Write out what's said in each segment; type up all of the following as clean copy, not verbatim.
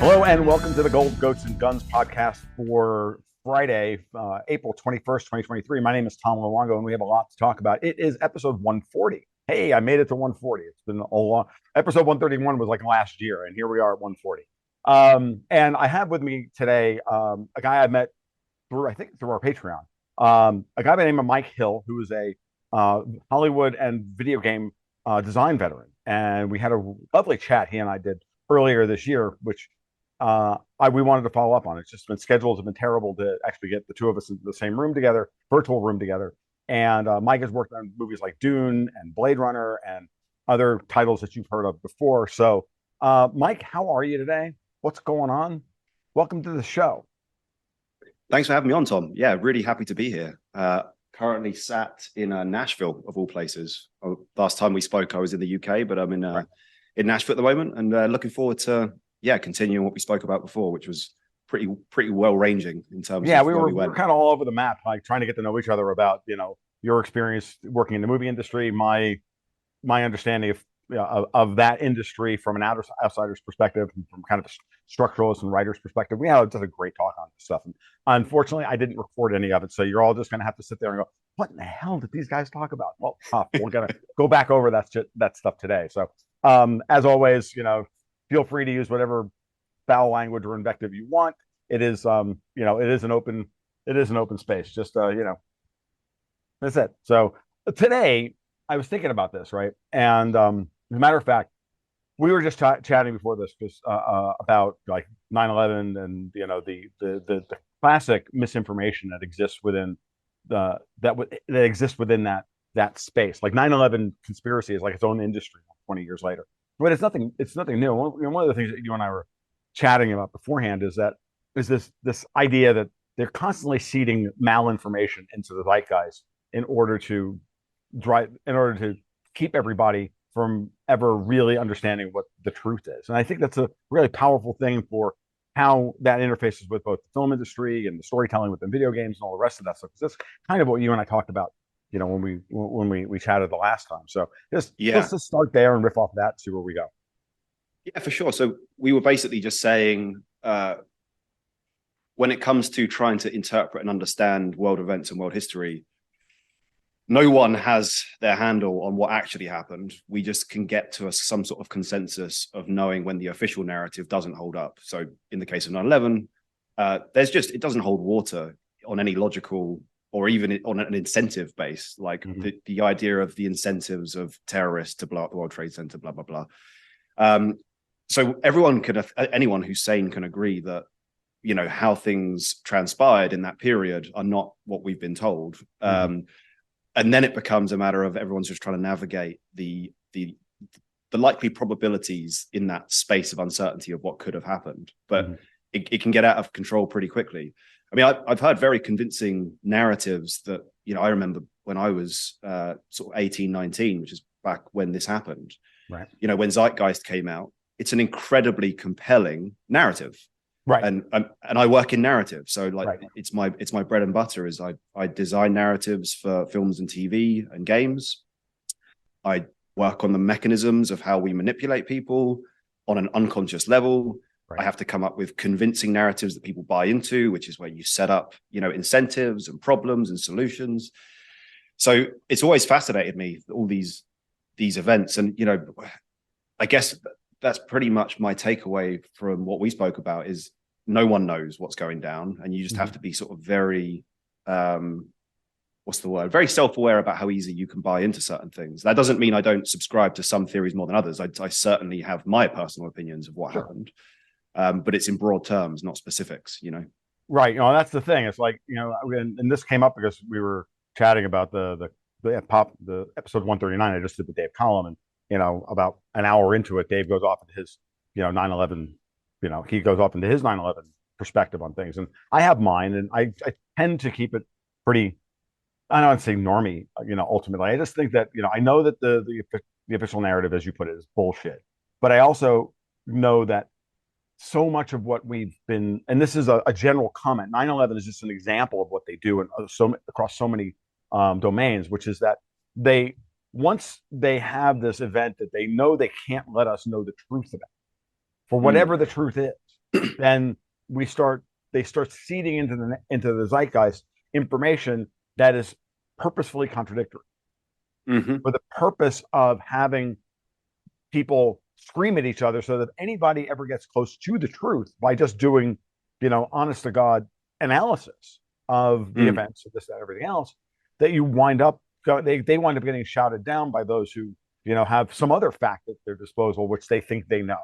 Hello and welcome to the Gold Goats and Guns podcast for Friday, April 21st, 2023. My name is Tom Luongo and we have a lot to talk about. It is episode 140. Hey, I made it to 140. It's been a long. Episode 131 was like last year, and here we are at 140. And I have with me today a guy I met through our Patreon. A guy by the name of Mike Hill, who is a Hollywood and video game design veteran. And we had a lovely chat he and I did earlier this year, which we wanted to follow up on. It's just been schedules have been terrible to actually get the two of us in the same room together, virtual room together. And Mike has worked on movies like Dune and Blade Runner and other titles that you've heard of before. So, Mike, how are you today? What's going on? Welcome to the show. Thanks for having me on, Tom. Yeah, really happy to be here. Currently sat in Nashville, of all places. Last time we spoke, I was in the UK, but I'm in Nashville at the moment, and looking forward to continuing what we spoke about before, which was pretty well ranging in terms. Yeah, we were kind of all over the map, like trying to get to know each other about your experience working in the movie industry, my understanding of that industry from an outsider's perspective, from kind of a structuralist and writer's perspective. We had just a great talk on this stuff, and unfortunately, I didn't record any of it, so you're all just going to have to sit there and go, "What in the hell did these guys talk about?" Well, we're going to go back over that stuff today. So, as always, feel free to use whatever foul language or invective you want. It is, it is an open space. Just, that's it. So today I was thinking about this, right? And as a matter of fact, we were just chatting before this because about like 9/11 and the classic misinformation that exists within that exists within that space. Like 9/11 conspiracy is like its own industry 20 years later. But it's nothing new. One of the things that you and I were chatting about beforehand is this idea that they're constantly seeding malinformation into the zeitgeist in order to keep everybody from ever really understanding what the truth is. And I think that's a really powerful thing for how that interfaces with both the film industry and the storytelling within video games and all the rest of that stuff. That's kind of what you and I talked about, when we chatted the last time. So let's just start there and riff off that, see where we go. Yeah, for sure. So we were basically just saying, when it comes to trying to interpret and understand world events and world history, no one has their handle on what actually happened. We just can get to some sort of consensus of knowing when the official narrative doesn't hold up. So in the case of 9/11, it doesn't hold water on any logical or even on an incentive base, like the idea of the incentives of terrorists to blow up the World Trade Center, blah, blah, blah. So anyone who's sane can agree that, how things transpired in that period are not what we've been told. And then it becomes a matter of everyone's just trying to navigate the likely probabilities in that space of uncertainty of what could have happened. But it can get out of control pretty quickly. I mean, I've heard very convincing narratives that, I remember when I was sort of 18, 19, which is back when this happened. Right. When Zeitgeist came out, it's an incredibly compelling narrative. Right. And I work in narrative. So right. it's my bread and butter is I design narratives for films and TV and games. I work on the mechanisms of how we manipulate people on an unconscious level. Right. I have to come up with convincing narratives that people buy into, which is where you set up, incentives and problems and solutions. So it's always fascinated me, all these events. And, I guess that's pretty much my takeaway from what we spoke about is no one knows what's going down. And you just have to be sort of very, very self-aware about how easy you can buy into certain things. That doesn't mean I don't subscribe to some theories more than others. I certainly have my personal opinions of what happened. But it's in broad terms, not specifics, Right. That's the thing. It's like, and this came up because we were chatting about the episode 139 I just did with Dave Collum, and about an hour into it, Dave goes off into his 9/11, he goes off into his 9/11 perspective on things, and I have mine, and I tend to keep it pretty, I don't want to say normie, ultimately. I just think that, I know that the official narrative, as you put it, is bullshit, but I also know that so much of what we've been, and this is a general comment, 9/11 is just an example of what they do across so many domains, which is that once they have this event that they know they can't let us know the truth about, for whatever the truth is, then they start seeding into the zeitgeist information that is purposefully contradictory Hmm. for the purpose of having people scream at each other so that anybody ever gets close to the truth by just doing, honest to God analysis of the Mm. events of this, that, everything else, that you wind up, they wind up getting shouted down by those who, have some other fact at their disposal, which they think they know.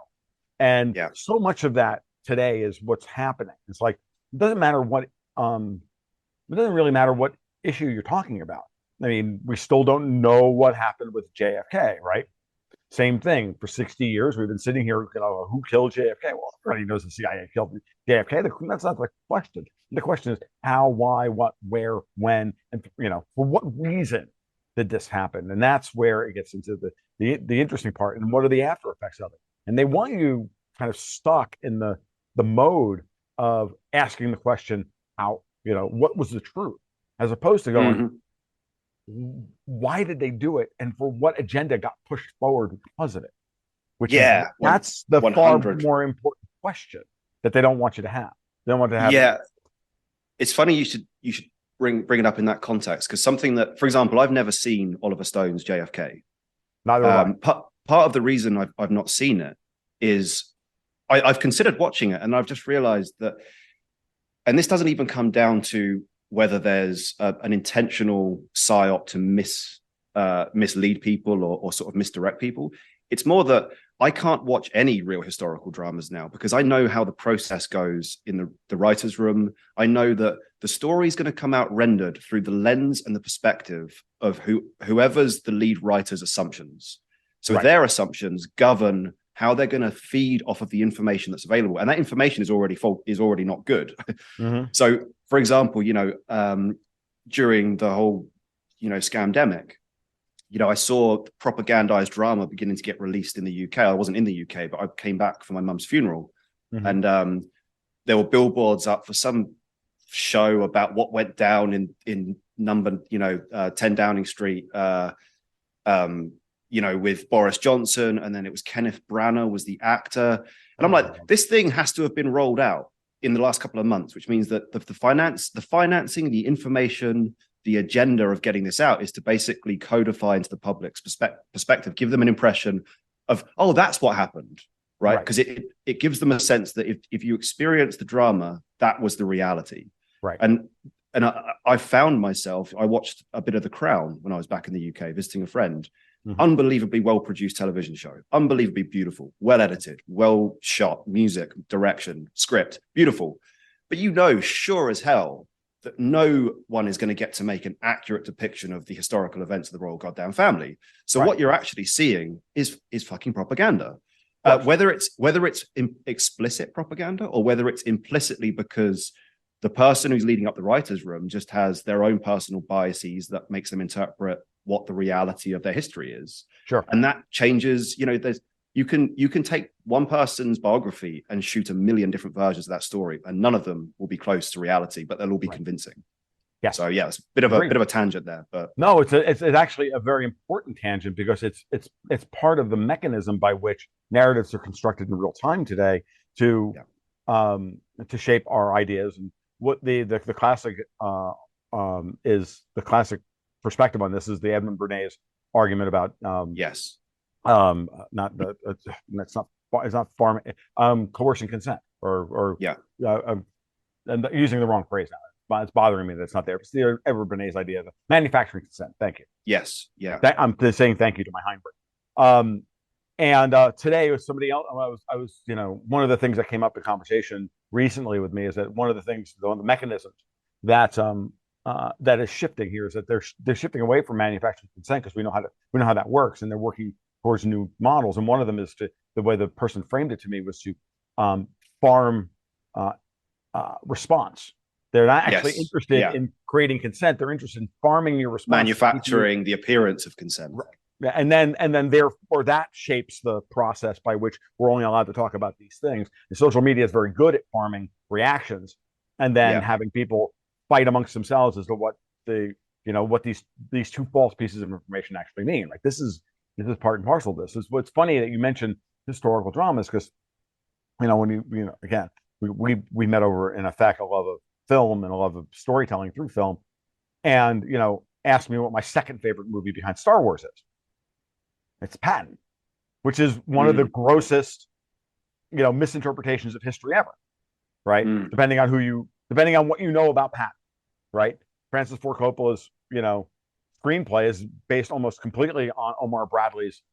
And Yeah. so much of that today is what's happening. It's like, it doesn't matter what, um, it doesn't really matter what issue you're talking about. I mean, we still don't know what happened with JFK, right? Same thing. For 60 years, we've been sitting here, who killed JFK? Well, everybody knows the CIA killed JFK. That's not the question. The question is how, why, what, where, when, and for what reason did this happen? And that's where it gets into the interesting part. And what are the after effects of it? And they want you kind of stuck in the mode of asking the question, how, what was the truth, as opposed to going, Hmm. why did they do it and for what agenda got pushed forward because of it, which is Yeah. that's the far 100. more important question that they don't want you to have. They don't want to have. Yeah. It's funny you should bring it up in that context, because something that, for example, I've never seen Oliver Stone's JFK. Neither have I. Part of the reason I've not seen it is I've considered watching it, and I've just realized that, and this doesn't even come down to whether there's an intentional psyop to mislead people or sort of misdirect people. It's more that I can't watch any real historical dramas now because I know how the process goes in the writer's room. I know that the story is going to come out rendered through the lens and the perspective of whoever's the lead writer's assumptions. So Right. their assumptions govern how they're going to feed off of the information that's available, and that information is already not good. Mm-hmm. So, for example, during the whole, scamdemic, I saw propagandized drama beginning to get released in the UK. I wasn't in the UK, but I came back for my mum's funeral, Mm-hmm. and there were billboards up for some show about what went down in number 10 Downing Street, with Boris Johnson, and then it was Kenneth Branagh was the actor, and I'm like, this thing has to have been rolled out in the last couple of months, which means that the financing, the information, the agenda of getting this out is to basically codify into the public's perspective, give them an impression of, oh, that's what happened, right? Because it gives them a sense that if you experience the drama, that was the reality. Right. And I found myself, I watched a bit of The Crown when I was back in the UK visiting a friend. Mm-hmm. Unbelievably well-produced television show, unbelievably beautiful, well-edited, well shot, music, direction, script, beautiful. But sure as hell that no one is going to get to make an accurate depiction of the historical events of the royal goddamn family. So what you're actually seeing is fucking propaganda. Whether it's explicit propaganda or whether it's implicitly because the person who's leading up the writer's room just has their own personal biases that makes them interpret what the reality of their history is. Sure. And that changes, you can take one person's biography and shoot a million different versions of that story, and none of them will be close to reality, but they'll all be convincing. Yeah. So yeah, it's a bit of a tangent there, but no, it's actually a very important tangent because it's part of the mechanism by which narratives are constructed in real time today to shape our ideas. And what the classic is the classic perspective on this is the Edmund Bernays argument about yes, not the that's not it's not farming coercion consent or and using the wrong phrase now. It's bothering me that it's not there. It's the Edward Bernays idea of manufacturing consent. Thank you. Yes, yeah. I'm saying thank you to my hindbrain. And today with somebody else, I was one of the things that came up in conversation recently with me is that one of the things, one of the mechanisms that that is shifting here is that they're shifting away from manufacturing consent because we know how that works, and they're working towards new models. And one of them is the way the person framed it to me was to farm response. They're not actually interested in creating consent. They're interested in farming your response, manufacturing the appearance of consent. Right. And then therefore that shapes the process by which we're only allowed to talk about these things. And social media is very good at farming reactions and then having people fight amongst themselves as to what what these two false pieces of information actually mean. Like this is part and parcel of this. What's funny that you mentioned historical dramas because when you again, we met over in effect a love of film and a love of storytelling through film, and asked me what my second favorite movie behind Star Wars is. It's Patton, which is one of the grossest, misinterpretations of history ever, right? Depending on what you know about Patton, right? Francis Ford Coppola's, screenplay is based almost completely on Omar Bradley's,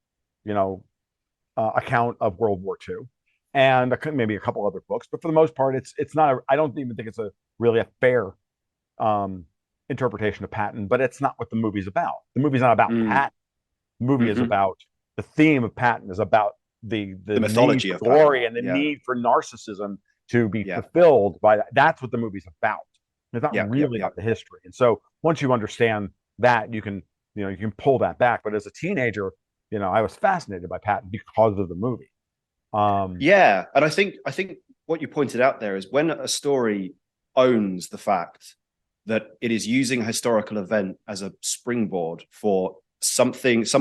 account of World War II, and maybe a couple other books, but for the most part, it's not. I don't even think it's really a fair interpretation of Patton, but it's not what the movie's about. The movie's not about Patton. The movie is about the theme of Patton is about the mythology of of glory Patton. and the need for narcissism to be fulfilled by that. That's what the movie's about. It's not really about the history. And so once you understand that, you can pull that back. But as a teenager, I was fascinated by Patton because of the movie. And I think what you pointed out there is when a story owns the fact that it is using a historical event as a springboard for some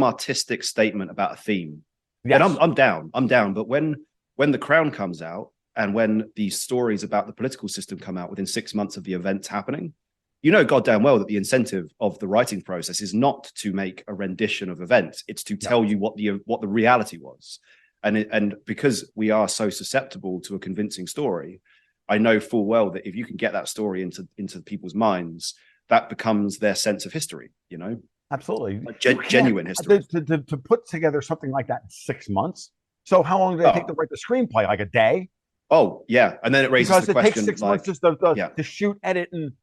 artistic statement about a theme. Yes. And I'm down. But when The Crown comes out and when these stories about the political system come out within 6 months of the events happening, goddamn well that the incentive of the writing process is not to make a rendition of events. It's to tell you what the reality was. And because we are so susceptible to a convincing story, I know full well that if you can get that story into people's minds, that becomes their sense of history, Absolutely. Like genuine history. To put together something like that in 6 months. So how long did it take to write the screenplay? Like a day? Oh, yeah. And then it raises the question. Because it takes 6 months just to shoot, edit, and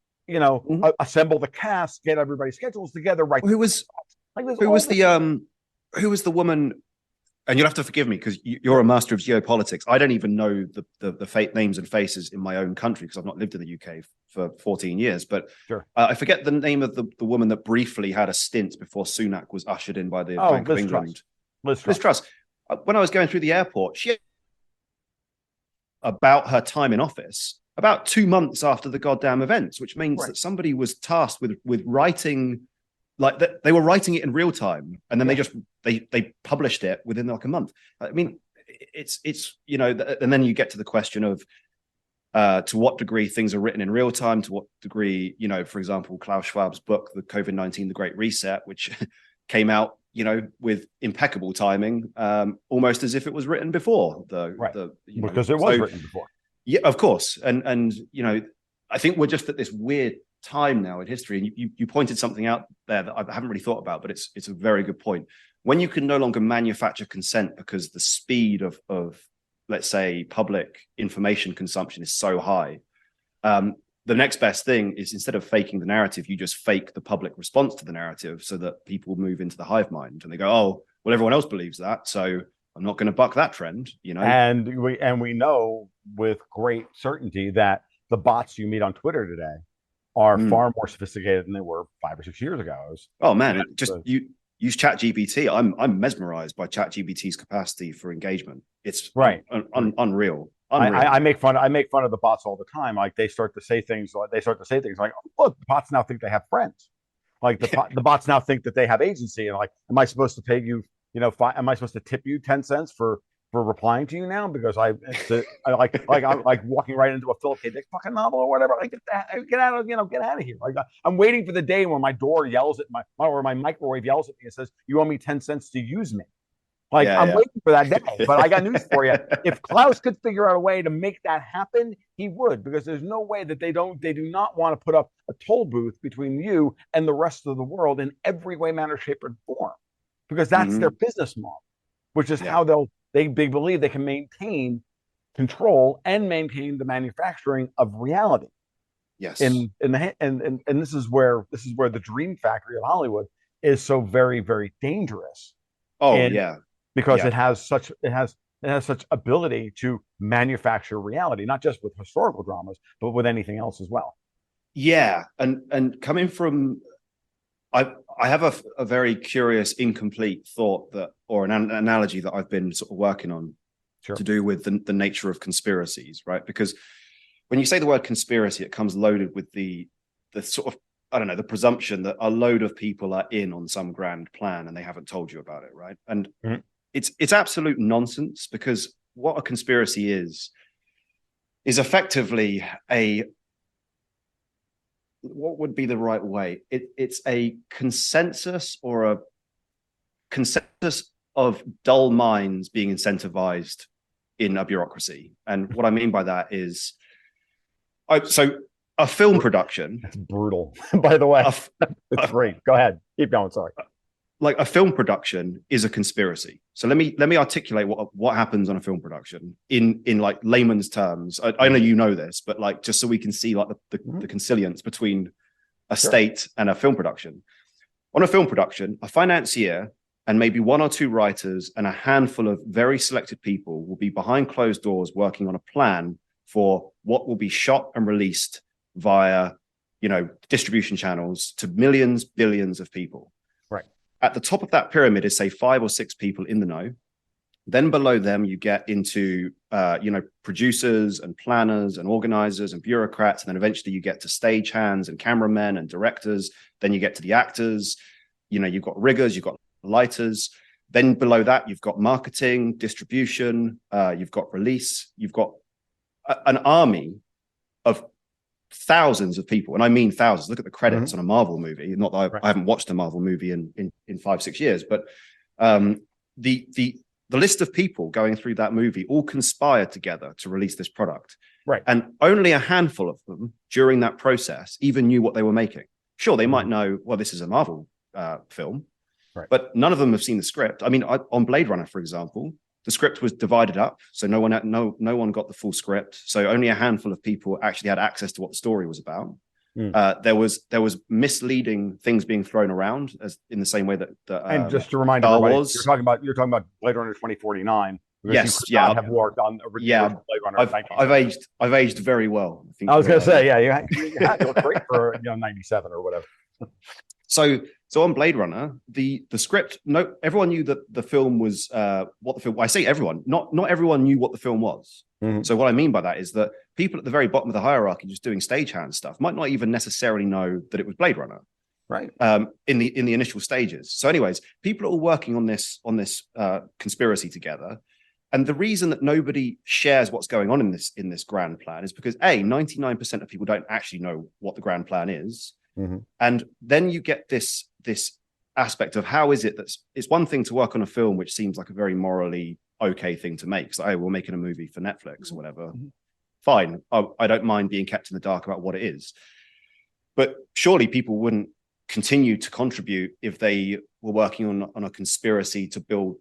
assemble the cast, get everybody's schedules together, right? Who was the woman? And you'll have to forgive me because you're a master of geopolitics. I don't even know the names and faces in my own country because I've not lived in the UK for 14 years. But sure. I forget the name of the woman that briefly had a stint before Sunak was ushered in by the Bank of England. Liz Truss. When I was going through the airport, she about her time in office about 2 months after the goddamn events, which means that somebody was tasked with writing. Like that, they were writing it in real time, and then they published it within like a month. I mean, it's and then you get to the question of to what degree things are written in real time, to what degree, for example, Klaus Schwab's book, The COVID-19, The Great Reset, which came out, with impeccable timing, almost as if it was written before because it was written before. Yeah, of course, and I think we're just at this weird time now in history, and you pointed something out there that I haven't really thought about, but it's a very good point. When you can no longer manufacture consent because the speed of let's say public information consumption is so high, the next best thing is, instead of faking the narrative, you just fake the public response to the narrative so that people move into the hive mind and they go, oh well, everyone else believes that, so I'm not going to buck that trend, And we know with great certainty that the bots you meet on Twitter today are far more sophisticated than they were 5 or 6 years ago. Oh man, you use ChatGPT. I'm mesmerized by ChatGPT's capacity for engagement. It's unreal. I make fun of the bots all the time. Like they start to say things like, oh, look, the bots now think they have friends. Like the bots now think that they have agency, and like, am I supposed to pay you? Am I supposed to tip you 10 cents for replying to you now because I I'm like walking right into a Philip K. Dick fucking novel or whatever? Like get out of here. Like I'm waiting for the day when my door yells at my microwave yells at me and says, you owe me 10 cents to use me. Like I'm waiting for that day. But I got news for you. If Klaus could figure out a way to make that happen, he would, because there's no way that they do not want to put up a toll booth between you and the rest of the world in every way, manner, shape, and form. Because that's their business model, which is how they believe they can maintain control and maintain the manufacturing of reality. Yes. And this is where the dream factory of Hollywood is so very, very dangerous. Because it has such ability to manufacture reality, not just with historical dramas, but with anything else as well. Yeah. And coming from, I have a very curious, incomplete thought or an analogy that I've been sort of working on to do with the nature of conspiracies, right? Because when you say the word conspiracy, it comes loaded with the sort of, I don't know, the presumption that a load of people are in on some grand plan and they haven't told you about it, right? And it's absolute nonsense, because what a conspiracy is effectively what would be the right way? It's a consensus or a consensus of dull minds being incentivized in a bureaucracy. And what I mean by that is, so a film production. That's brutal, by the way. That's great. Go ahead. Keep going. Sorry. Like a film production is a conspiracy. So let me articulate what happens on a film production in like layman's terms. I know you know this, but like just so we can see like the consilience between a state and a film production. On a film production, a financier and maybe one or two writers and a handful of very selected people will be behind closed doors working on a plan for what will be shot and released via, distribution channels to millions, billions of people. Right. At the top of that pyramid is, say, 5 or 6 people in the know. Then below them, you get into, producers and planners and organizers and bureaucrats. And then eventually you get to stagehands and cameramen and directors. Then you get to the actors. You've got riggers, you've got lighters. Then below that, you've got marketing, distribution, you've got release, you've got an army of thousands of people. And I mean thousands. Look at the credits on a Marvel movie. Not that I haven't watched a Marvel movie in 5-6 years, but the list of people going through that movie all conspired together to release this product. Right. And only a handful of them during that process even knew what they were making. Sure, they might know, well, this is a Marvel film, right, but none of them have seen the script. I mean, on Blade Runner, for example, the script was divided up. So no one got the full script. So only a handful of people actually had access to what the story was about. There was misleading things being thrown around, as in the same way that and just to remind everybody, you're talking about Blade Runner 2049. Yes, yeah, have worked on original Blade Runner. I've aged very well. I was going to say, yeah, you had to look great for 97 or whatever. So on Blade Runner, the script, everyone knew that the film was what the film. I say everyone, not everyone knew what the film was. So what I mean by that is that people at the very bottom of the hierarchy, just doing stagehand stuff, might not even necessarily know that it was Blade Runner, right? In the initial stages. So, anyways, people are all working on this conspiracy together, and the reason that nobody shares what's going on in this grand plan is because 99% of people don't actually know what the grand plan is. And then you get this aspect of how is it that it's one thing to work on a film which seems like a very morally okay thing to make. So, we're making a movie for Netflix or whatever. Fine. I don't mind being kept in the dark about what it is. But surely people wouldn't continue to contribute if they were working on a conspiracy to build,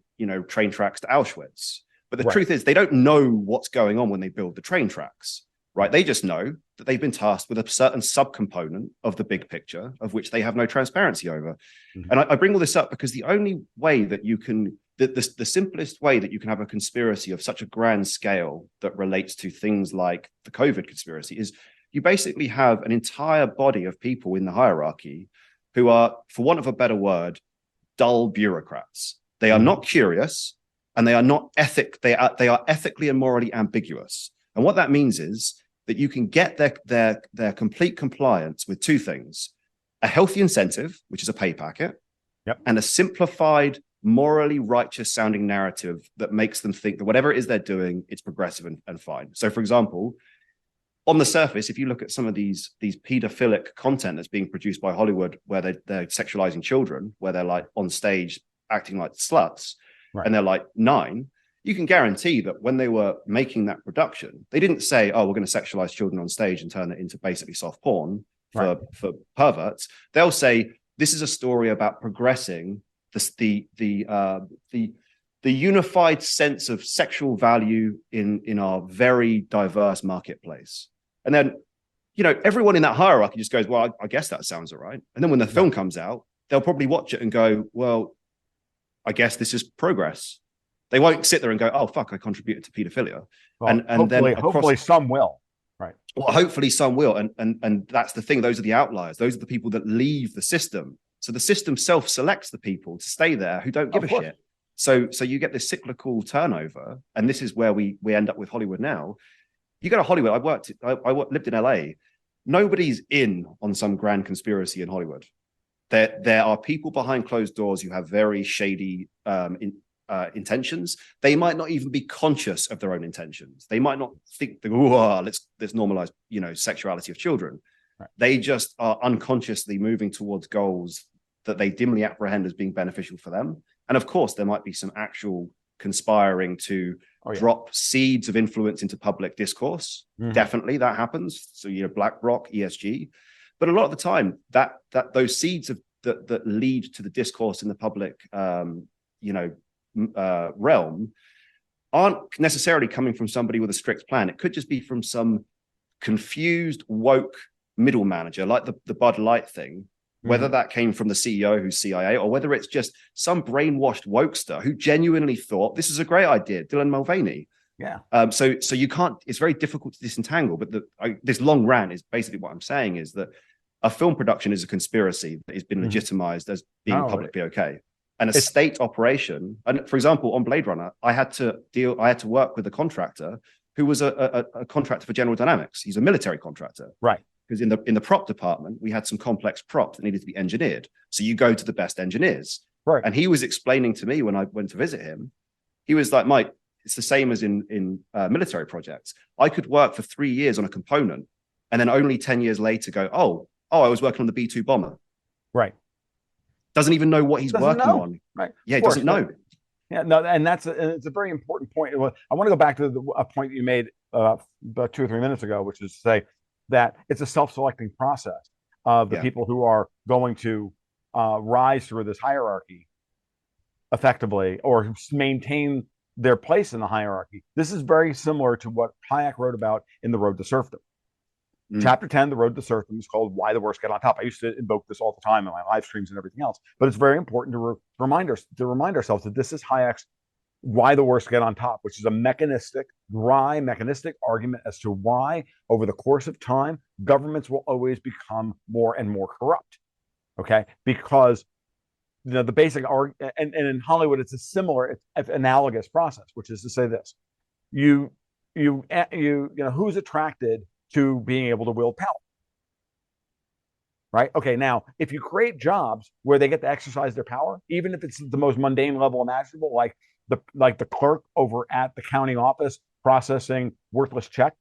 train tracks to Auschwitz. But the truth is they don't know what's going on when they build the train tracks. Right. They just know that they've been tasked with a certain subcomponent of the big picture of which they have no transparency over. And I bring all this up because the only way that you can, the simplest way that you can have a conspiracy of such a grand scale that relates to things like the COVID conspiracy is you basically have an entire body of people in the hierarchy who are, for want of a better word, dull bureaucrats. They are not curious and they are not they are ethically and morally ambiguous. And what that means is that you can get their complete compliance with two things: a healthy incentive, which is a pay packet, and a simplified, morally righteous sounding narrative that makes them think that whatever it is they're doing, it's progressive and fine. So, for example, on the surface, if you look at some of these pedophilic content that's being produced by Hollywood, where they're sexualizing children, where they're like on stage acting like sluts, and they're like 9, you can guarantee that when they were making that production, they didn't say, "Oh, we're going to sexualize children on stage and turn it into basically soft porn for perverts." They'll say, "This is a story about progressing the unified sense of sexual value in our very diverse marketplace." And then, everyone in that hierarchy just goes, "Well, I guess that sounds all right." And then when the film comes out, they'll probably watch it and go, "Well, I guess this is progress." They won't sit there and go, "Oh, fuck, I contributed to pedophilia." Well, and then hopefully some will. Right. Well, hopefully some will. And that's the thing. Those are the outliers. Those are the people that leave the system. So the system self-selects the people to stay there who don't give a shit. So you get this cyclical turnover. And this is where we end up with Hollywood now. You go to Hollywood. I lived in LA. Nobody's in on some grand conspiracy in Hollywood. There are people behind closed doors who have very shady intentions. They might not even be conscious of their own intentions. They might not think, let's normalize, sexuality of children. Right. They just are unconsciously moving towards goals that they dimly apprehend as being beneficial for them. And of course, there might be some actual conspiring to drop seeds of influence into public discourse. Definitely that happens. So, BlackRock, ESG. But a lot of the time, that those seeds that lead to the discourse in the public, realm aren't necessarily coming from somebody with a strict plan. It could just be from some confused, woke middle manager, like the Bud Light thing, whether that came from the CEO who's CIA, or whether it's just some brainwashed wokester who genuinely thought this is a great idea, Dylan Mulvaney. Yeah. So you can't, it's very difficult to disentangle, but this long rant is basically what I'm saying is that a film production is a conspiracy that has been legitimized as being publicly okay. And a state operation, and for example, on Blade Runner, I had to work with a contractor who was a contractor for General Dynamics. He's a military contractor. Right. Because in the prop department, we had some complex props that needed to be engineered. So you go to the best engineers. Right. And he was explaining to me when I went to visit him, he was like, Mike, it's the same as in military projects. I could work for 3 years on a component and then only 10 years later go, oh, I was working on the B-2 bomber. Right. Doesn't even know what he's working on. Right. Yeah, he doesn't know. Yeah, no, and it's a very important point. I want to go back to a point you made about 2 or 3 minutes ago, which is to say that it's a self-selecting process of the people who are going to rise through this hierarchy effectively or maintain their place in the hierarchy. This is very similar to what Hayek wrote about in The Road to Serfdom. Chapter 10, The Road to Serfdom, is called Why the Worst Get on Top. I used to invoke this all the time in my live streams and everything else, but it's very important to remind ourselves that this is Hayek's Why the Worst Get on Top, which is a mechanistic argument as to why, over the course of time, governments will always become more and more corrupt. Okay, because the basic argument, and in Hollywood, it's a similar, analogous process, which is to say this: who's attracted to being able to wield power, right? Okay, now if you create jobs where they get to exercise their power, even if it's the most mundane level imaginable, like the clerk over at the county office processing worthless check,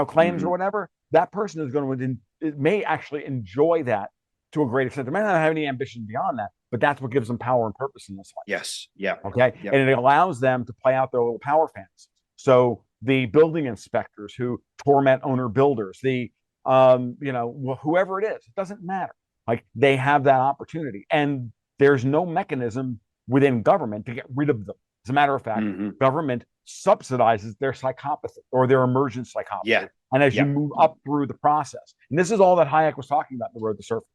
claims or whatever, that person is going to it may actually enjoy that to a great extent. They may not have any ambition beyond that, but that's what gives them power and purpose in this life. Yes. Yeah. Okay. Yep. And it allows them to play out their little power fantasies. So the building inspectors who torment owner builders, whoever it is, it doesn't matter. Like, they have that opportunity, and there's no mechanism within government to get rid of them. As a matter of fact, government subsidizes their psychopathy or their emergent psychopathy. Yeah. And as you move up through the process, and this is all that Hayek was talking about in The Road to Serfdom.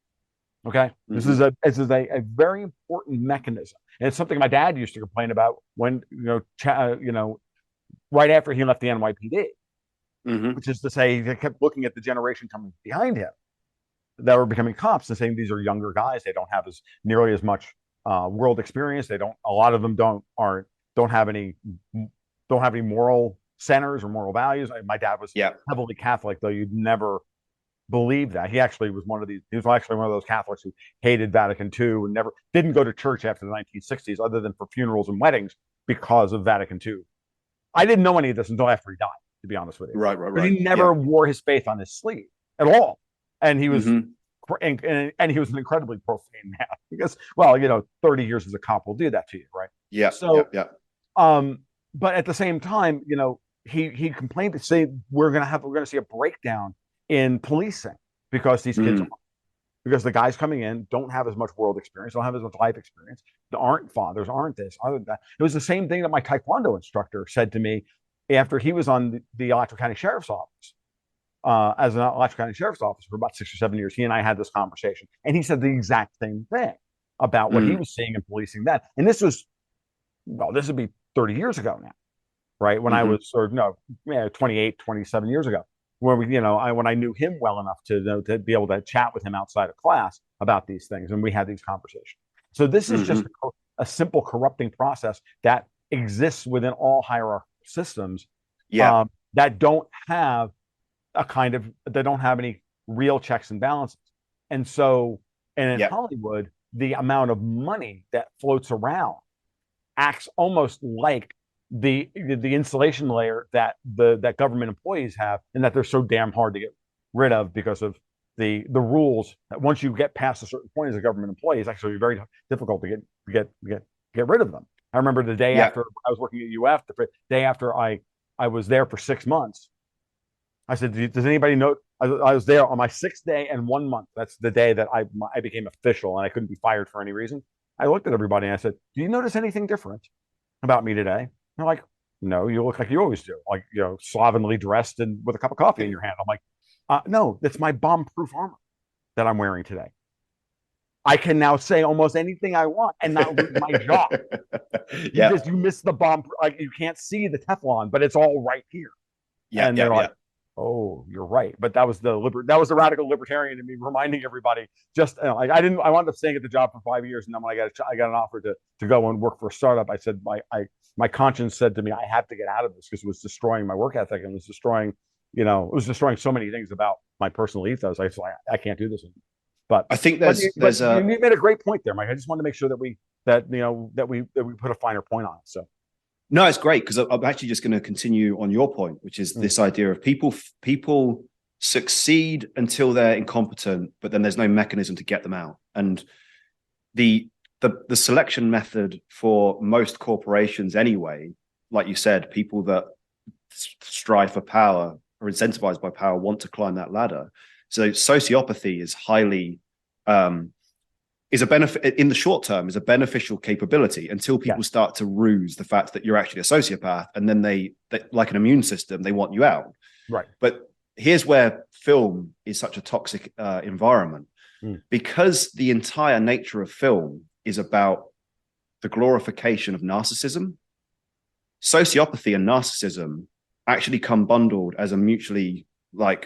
Okay, this is a very important mechanism, and it's something my dad used to complain about when right after he left the NYPD, which is to say, he kept looking at the generation coming behind him that were becoming cops and saying these are younger guys. They don't have nearly as much world experience. A lot of them don't have any moral centers or moral values. My dad was heavily Catholic, though you'd never believe that. He was actually one of those Catholics who hated Vatican II and didn't go to church after the 1960s, other than for funerals and weddings, because of Vatican II. I didn't know any of this until after he died, to be honest with you. Right. But he never wore his faith on his sleeve at all, and he was and he was an incredibly profane man because, 30 years as a cop will do that to you, right? Yeah. So, but at the same time, he complained to say we're going to see a breakdown in policing because these kids because the guys coming in don't have as much world experience, don't have as much life experience, aren't fathers, aren't this, other than that. It was the same thing that my Taekwondo instructor said to me after he was on the Alachua County Sheriff's Office. As an Alachua County Sheriff's Officer for about 6 or 7 years, he and I had this conversation, and he said the exact same thing about what he was seeing in policing then. And this would be 30 years ago now, right? When I was 28, 27 years ago. Where when I knew him well enough to be able to chat with him outside of class about these things, and we had these conversations. So this is just a simple corrupting process that exists within all hierarchical systems that don't have any real checks and balances. And so, in Hollywood, the amount of money that floats around acts almost like the insulation layer that government employees have, and that they're so damn hard to get rid of because of the rules. That once you get past a certain point as a government employee, it's actually very difficult to get rid of them. I remember the day Yeah. after I was working at UF, the day after I was there for 6 months. I said, "Does anybody know?" I was there on my 6th day and 1 month. That's the day that I became official and I couldn't be fired for any reason. I looked at everybody and I said, "Do you notice anything different about me today?" They're like, "No, you look like you always do, like, slovenly dressed and with a cup of coffee in your hand." I'm like, "No, that's my bomb-proof armor that I'm wearing today. I can now say almost anything I want and not lose my job. Yeah. You miss the bomb, like you can't see the Teflon, but it's all right here." Yeah. And Yeah. they're Yeah. like, "Oh, you're right." But that was the radical libertarian in me reminding everybody. Just I wound up staying at the job for 5 years, and then when I got an offer to go and work for a startup, I said my conscience said to me, I have to get out of this because it was destroying my work ethic and it was destroying, it was destroying so many things about my personal ethos. I was like, I can't do this anymore. But I think but there's you a made a great point there, Mike. I just wanted to make sure that we put a finer point on it. So no, it's great because I'm actually just going to continue on your point, which is this idea of people succeed until they're incompetent, but then there's no mechanism to get them out. And the selection method for most corporations, anyway, like you said, people that strive for power or incentivized by power want to climb that ladder. So sociopathy is highly is a benefit in the short term, is a beneficial capability until people start to ruse the fact that you're actually a sociopath, and then they like an immune system, they want you out. Right. But here's where film is such a toxic environment, because the entire nature of film is about the glorification of narcissism. Sociopathy and narcissism actually come bundled as a mutually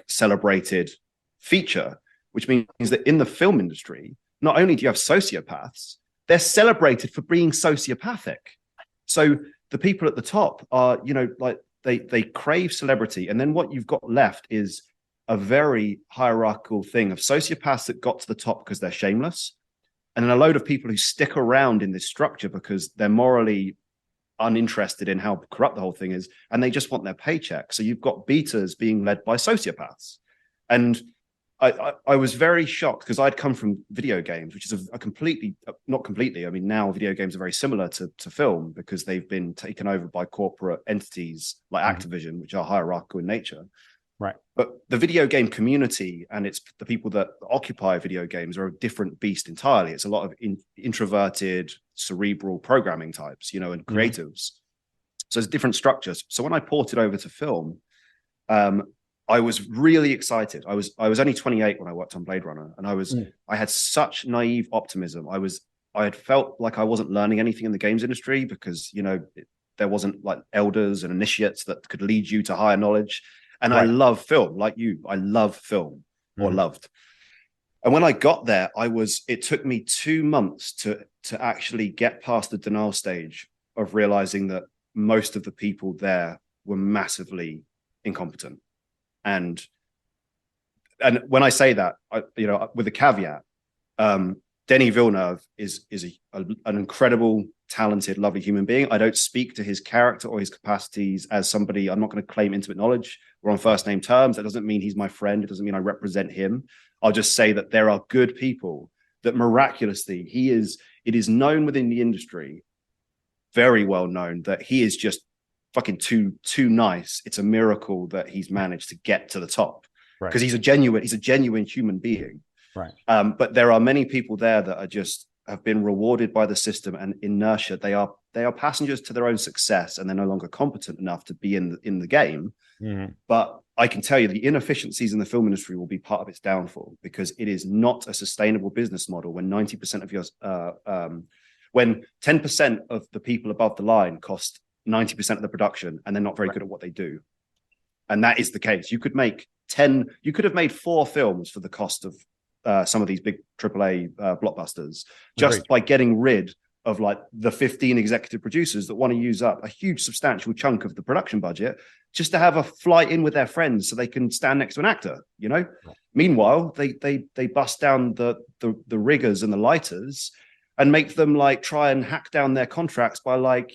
celebrated feature, which means that in the film industry, not only do you have sociopaths, they're celebrated for being sociopathic. So the people at the top are, they crave celebrity. And then what you've got left is a very hierarchical thing of sociopaths that got to the top because they're shameless. And then a load of people who stick around in this structure because they're morally uninterested in how corrupt the whole thing is. And they just want their paycheck. So you've got betas being led by sociopaths. And I was very shocked because I'd come from video games, which is a completely, not completely. I mean, now video games are very similar to film because they've been taken over by corporate entities like Activision, which are hierarchical in nature. Right. But the video game community and it's the people that occupy video games are a different beast entirely. It's a lot of introverted, cerebral programming types, and creatives. So it's different structures. So when I ported over to film, I was really excited. I was only 28 when I worked on Blade Runner, and I had such naive optimism. I had felt like I wasn't learning anything in the games industry because there wasn't like elders and initiates that could lead you to higher knowledge. And I love film, like you. I love film, or loved. And when I got there, it took me 2 months to actually get past the denial stage of realizing that most of the people there were massively incompetent. And when I say that, with a caveat, Denis Villeneuve is an incredible, talented, lovely human being. I don't speak to his character or his capacities as somebody. I'm not going to claim intimate knowledge. We're on first name terms. That doesn't mean he's my friend. It doesn't mean I represent him. I'll just say that there are good people that miraculously it is known within the industry, very well known, that he is just fucking too nice. It's a miracle that he's managed to get to the top because he's a genuine human being. Right. But there are many people there that are have been rewarded by the system and inertia. They are passengers to their own success, and they're no longer competent enough to be in the game. But I can tell you the inefficiencies in the film industry will be part of its downfall, because it is not a sustainable business model when 90% of your when 10% of the people above the line cost 90% of the production, and they're not very good at what they do. And that is the case. You could have made 4 films for the cost of some of these big AAA blockbusters just by getting rid of the 15 executive producers that want to use up a huge substantial chunk of the production budget just to have a flight in with their friends so they can stand next to an actor. Meanwhile, they bust down the riggers and the lighters, and make them like try and hack down their contracts by like,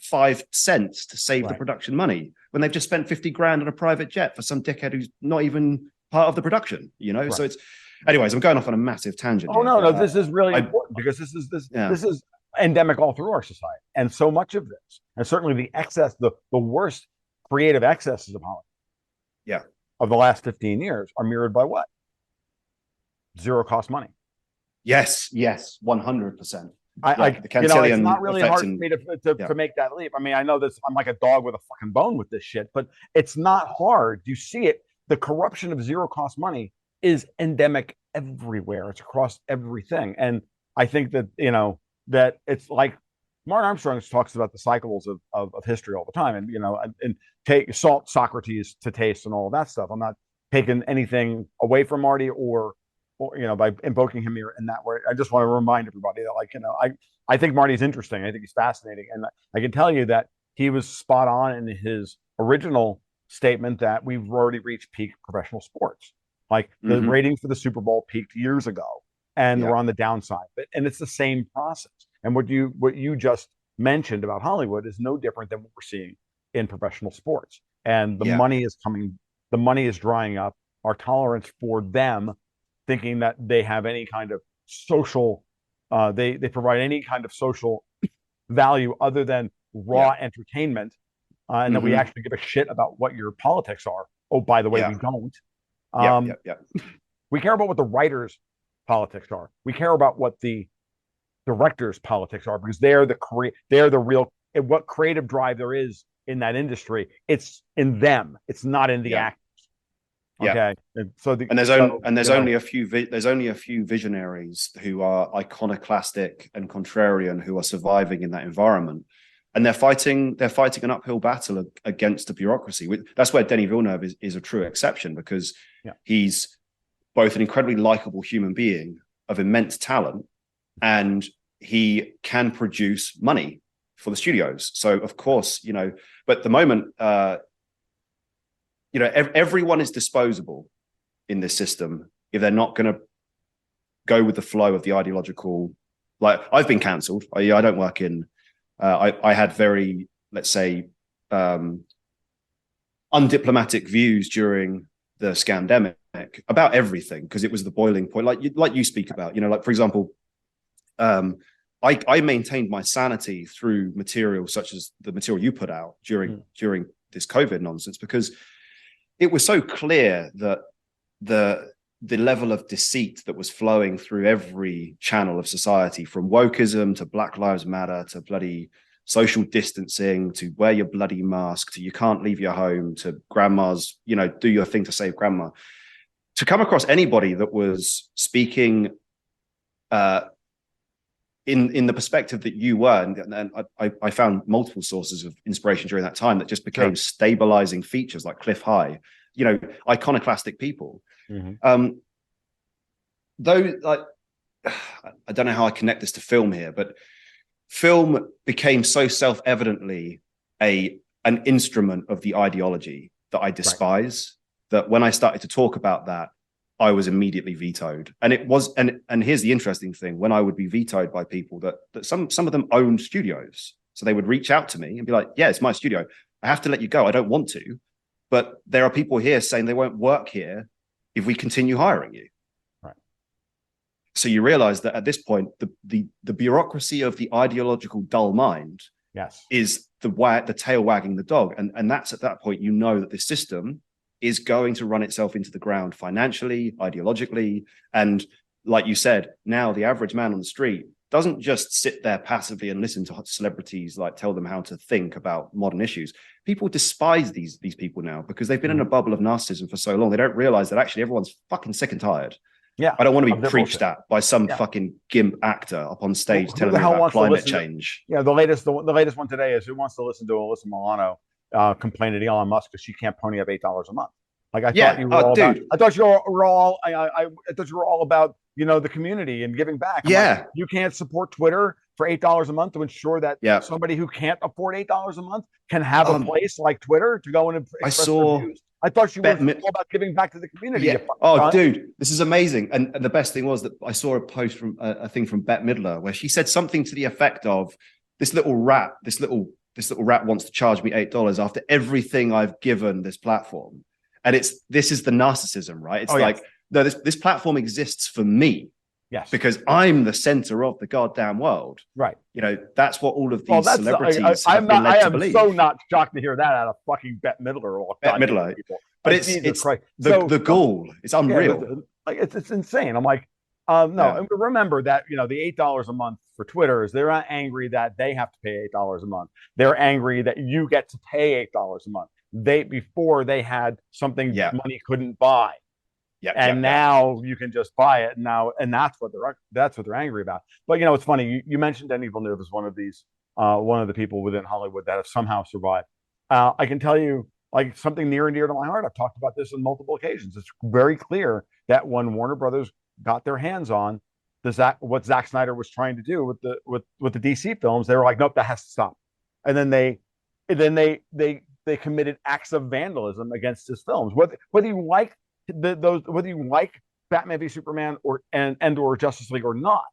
5 cents to save the production money when they've just spent 50 grand on a private jet for some dickhead who's not even part of the production, So it's, anyways, I'm going off on a massive tangent. Oh, no, this is really important because this is endemic all through our society. And so much of this, and certainly the excess, the worst creative excesses of Hollywood of the last 15 years are mirrored by what? Zero cost money. Yes, 100%. It's not really hard for me to make that leap. I mean, I know this, I'm like a dog with a fucking bone with this shit, but it's not hard. You see it. The corruption of zero cost money is endemic everywhere. It's across everything. And I think that, that it's like Martin Armstrong talks about the cycles of history all the time. And take salt Socrates to taste and all of that stuff. I'm not taking anything away from Marty or by invoking him here in that way. I just want to remind everybody that, I think Marty's interesting. I think he's fascinating. And I can tell you that he was spot on in his original statement that we've already reached peak professional sports. Like the ratings for the Super Bowl peaked years ago and we're on the downside. And it's the same process. And what you just mentioned about Hollywood is no different than what we're seeing in professional sports. And the money is coming, the money is drying up. Our tolerance for them thinking that they have any kind of social, they provide any kind of social value other than raw entertainment, and that we actually give a shit about what your politics are. Oh, by the way, we don't. We care about what the writers' politics are. We care about what the directors' politics are because they're the real what creative drive there is in that industry. It's in them. It's not in the actors. Okay. And so there's only a few visionaries who are iconoclastic and contrarian who are surviving in that environment. And they're fighting an uphill battle against the bureaucracy. That's where Denis Villeneuve is a true exception because he's both an incredibly likable human being of immense talent and he can produce money for the studios. So of course, but at the moment, everyone is disposable in this system if they're not going to go with the flow of the ideological. Like I've been cancelled. I don't work in. I had very, let's say, undiplomatic views during the scandemic about everything because it was the boiling point. Like you speak about, like for example, I maintained my sanity through material such as the material you put out during this COVID nonsense because it was so clear that the level of deceit that was flowing through every channel of society, from wokeism to Black Lives Matter to bloody social distancing to wear your bloody mask to you can't leave your home to grandma's, do your thing to save grandma. To come across anybody that was speaking in the perspective that you were, and I found multiple sources of inspiration during that time that just became stabilizing features like Cliff High, iconoclastic people. Though, like, I don't know how I connect this to film here, but film became so self-evidently an instrument of the ideology that I despise, that when I started to talk about that, I was immediately vetoed. And it was, and here's the interesting thing, when I would be vetoed by people that some of them owned studios. So they would reach out to me and be like, yeah, it's my studio. I have to let you go. I don't want to, but there are people here saying they won't work here if we continue hiring you. Right. So you realize that at this point, the bureaucracy of the ideological dull mind is the tail wagging the dog. And that's at that point, that this system is going to run itself into the ground financially, ideologically. And like you said, now the average man on the street doesn't just sit there passively and listen to celebrities like tell them how to think about modern issues. People despise these people now because they've been in a bubble of narcissism for so long. They don't realize that actually everyone's fucking sick and tired. Yeah, I don't want to be preached at by some fucking gimp actor up on stage telling me about climate change. The latest one today is who wants to listen to Alyssa Milano complain to Elon Musk because she can't pony up $8 a month. Like I thought you were all about. I thought you were all. I thought you were all about the community and giving back. Like, you can't support Twitter for $8 a month to ensure that somebody who can't afford $8 a month can have a place like Twitter to go in and express their views. I thought you were Bette all about giving back to the community. Yeah. Oh, dude, this is amazing. And the best thing was that I saw a post from a thing from Bette Midler where she said something to the effect of, this little rat wants to charge me $8 after everything I've given this platform. And this is the narcissism, right? It's like, no, this platform exists for me. Yes. Because I'm the center of the goddamn world. Right. You know, that's what all of these celebrities I have been led to believe. I am so not shocked to hear that out of fucking Bette Midler. Or Bette Midler. People. But it's the ghoul. It's unreal. It's insane. I'm like, no. And remember that, the $8 a month for Twitter is they're not angry that they have to pay $8 a month. They're angry that you get to pay $8 a month. Before they had something money couldn't buy. Now you can just buy it now, and that's what they're angry about. But it's funny. You mentioned Denis Villeneuve as one of the people within Hollywood that have somehow survived. I can tell you, like, something near and dear to my heart. I've talked about this on multiple occasions. It's very clear that when Warner Brothers got their hands on what Zack Snyder was trying to do with the DC films, they were like, nope, that has to stop. And then they committed acts of vandalism against his films. Whether you like whether you like Batman v Superman or Justice League or not,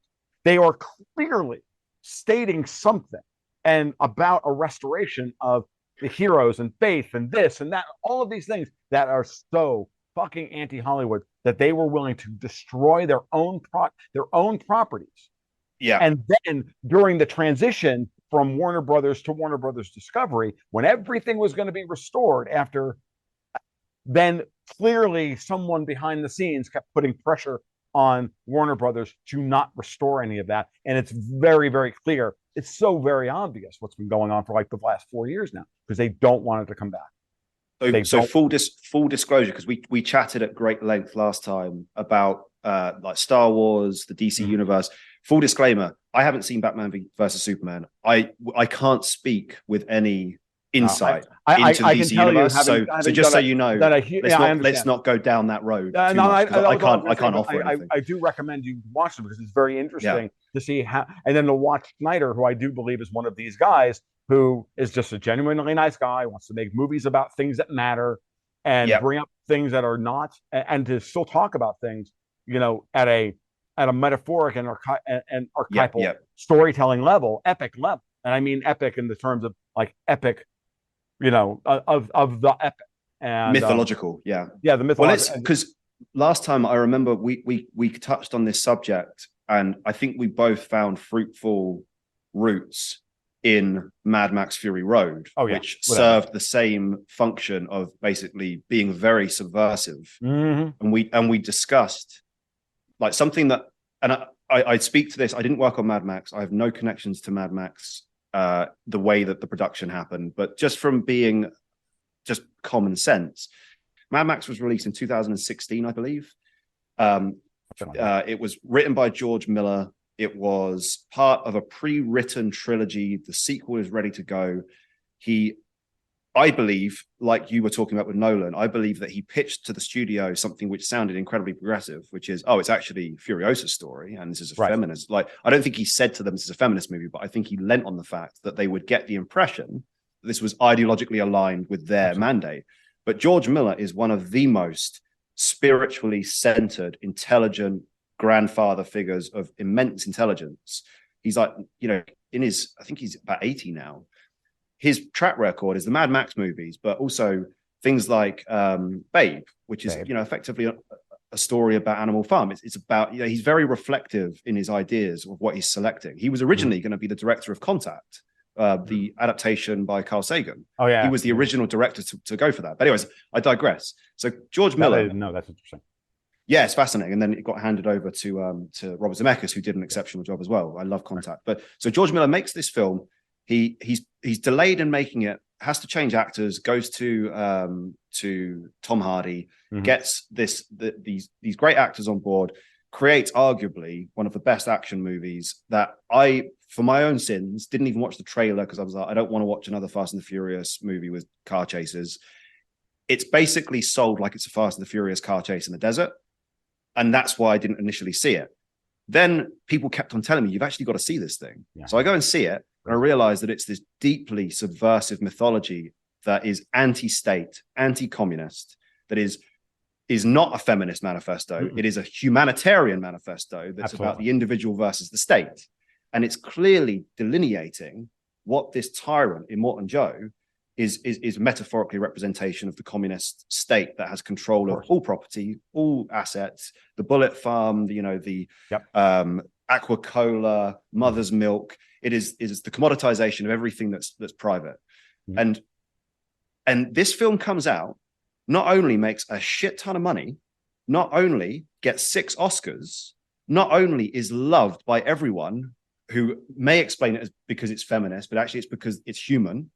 they are clearly stating something and about a restoration of the heroes and faith and this and that, all of these things that are so fucking anti-Hollywood that they were willing to destroy their own properties. Yeah. And then during the transition from Warner Brothers to Warner Brothers Discovery, when everything was going to be restored after, then clearly someone behind the scenes kept putting pressure on Warner Brothers to not restore any of that. And it's very, very clear. It's so very obvious what's been going on for like the last 4 years now, because they don't want it to come back. So full disclosure, because we chatted at great length last time about like Star Wars, the DC universe. Full disclaimer, I haven't seen Batman versus Superman. I can't speak with any insight into the DC universe. So just so you know, let's not go down that road. I can't offer anything. I do recommend you watch them because it's very interesting to see how, and then to watch Snyder, who I do believe is one of these guys who is just a genuinely nice guy, wants to make movies about things that matter and bring up things that are not, and to still talk about things, at a metaphoric and archetypal storytelling level, epic level. And I mean epic in the terms of like epic, of the epic and mythological. The mythological. Well, because last time I remember we touched on this subject, and I think we both found fruitful roots in Mad Max Fury Road, which served the same function of basically being very subversive. And we discussed like something that, and I speak to this. I didn't work on Mad Max. I have no connections to Mad Max, the way that the production happened, but just from being just common sense, Mad Max was released in 2016, I believe. It was written by George Miller. It was part of a pre-written trilogy. The sequel is ready to go. I believe, like you were talking about with Nolan, I believe that he pitched to the studio something which sounded incredibly progressive, which is, it's actually Furiosa's story, and this is a feminist. Like, I don't think he said to them this is a feminist movie, but I think he lent on the fact that they would get the impression that this was ideologically aligned with their mandate. But George Miller is one of the most spiritually centered, intelligent grandfather figures of immense intelligence. He's like, I think he's about 80 now. His track record is the Mad Max movies, but also things like Babe, which is, effectively a story about Animal Farm. It's about, he's very reflective in his ideas of what he's selecting. He was originally going to be the director of Contact, the adaptation by Carl Sagan. He was the original director to go for that. But anyways, I digress. So George Miller. No, that's interesting. Yeah, it's fascinating. And then it got handed over to Robert Zemeckis, who did an exceptional job as well. I love Contact. But so George Miller makes this film. He's delayed in making it, has to change actors, goes to Tom Hardy, gets these great actors on board, creates arguably one of the best action movies that I, for my own sins, didn't even watch the trailer because I was like, I don't want to watch another Fast and the Furious movie with car chases. It's basically sold like it's a Fast and the Furious car chase in the desert. And that's why I didn't initially see it. Then people kept on telling me, you've actually got to see this thing. So I go and see it. And I realized that it's this deeply subversive mythology that is anti-state, anti-communist, that is not a feminist manifesto. Mm-mm. It is a humanitarian manifesto that's Absolutely. about the individual versus the state. And it's clearly delineating what this tyrant, Immortan Joe, is metaphorically representation of the communist state that has control of all property, all assets, the bullet farm, the Aquacola, mother's milk. It is the commoditization of everything that's private. Mm-hmm. And this film comes out, not only makes a shit ton of money, not only gets 6 Oscars, not only is loved by everyone who may explain it as because it's feminist, but actually it's because it's human.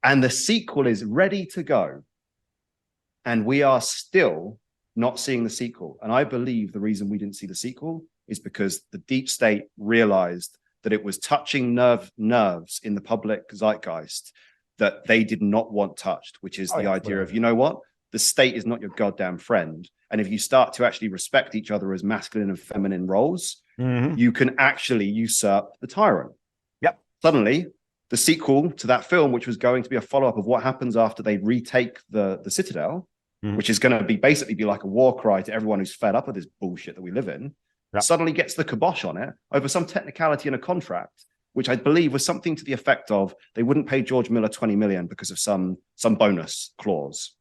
And the sequel is ready to go. And we are still not seeing the sequel. And I believe the reason we didn't see the sequel is because the deep state realized that it was touching nerves in the public zeitgeist that they did not want touched, which is the idea of, you know what? The state is not your goddamn friend. And if you start to actually respect each other as masculine and feminine roles, you can actually usurp the tyrant. Yep. Suddenly, the sequel to that film, which was going to be a follow-up of what happens after they retake the Citadel, which is going to basically be like a war cry to everyone who's fed up with this bullshit that we live in, suddenly gets the kibosh on it over some technicality in a contract, which I believe was something to the effect of they wouldn't pay George Miller 20 million because of some bonus clause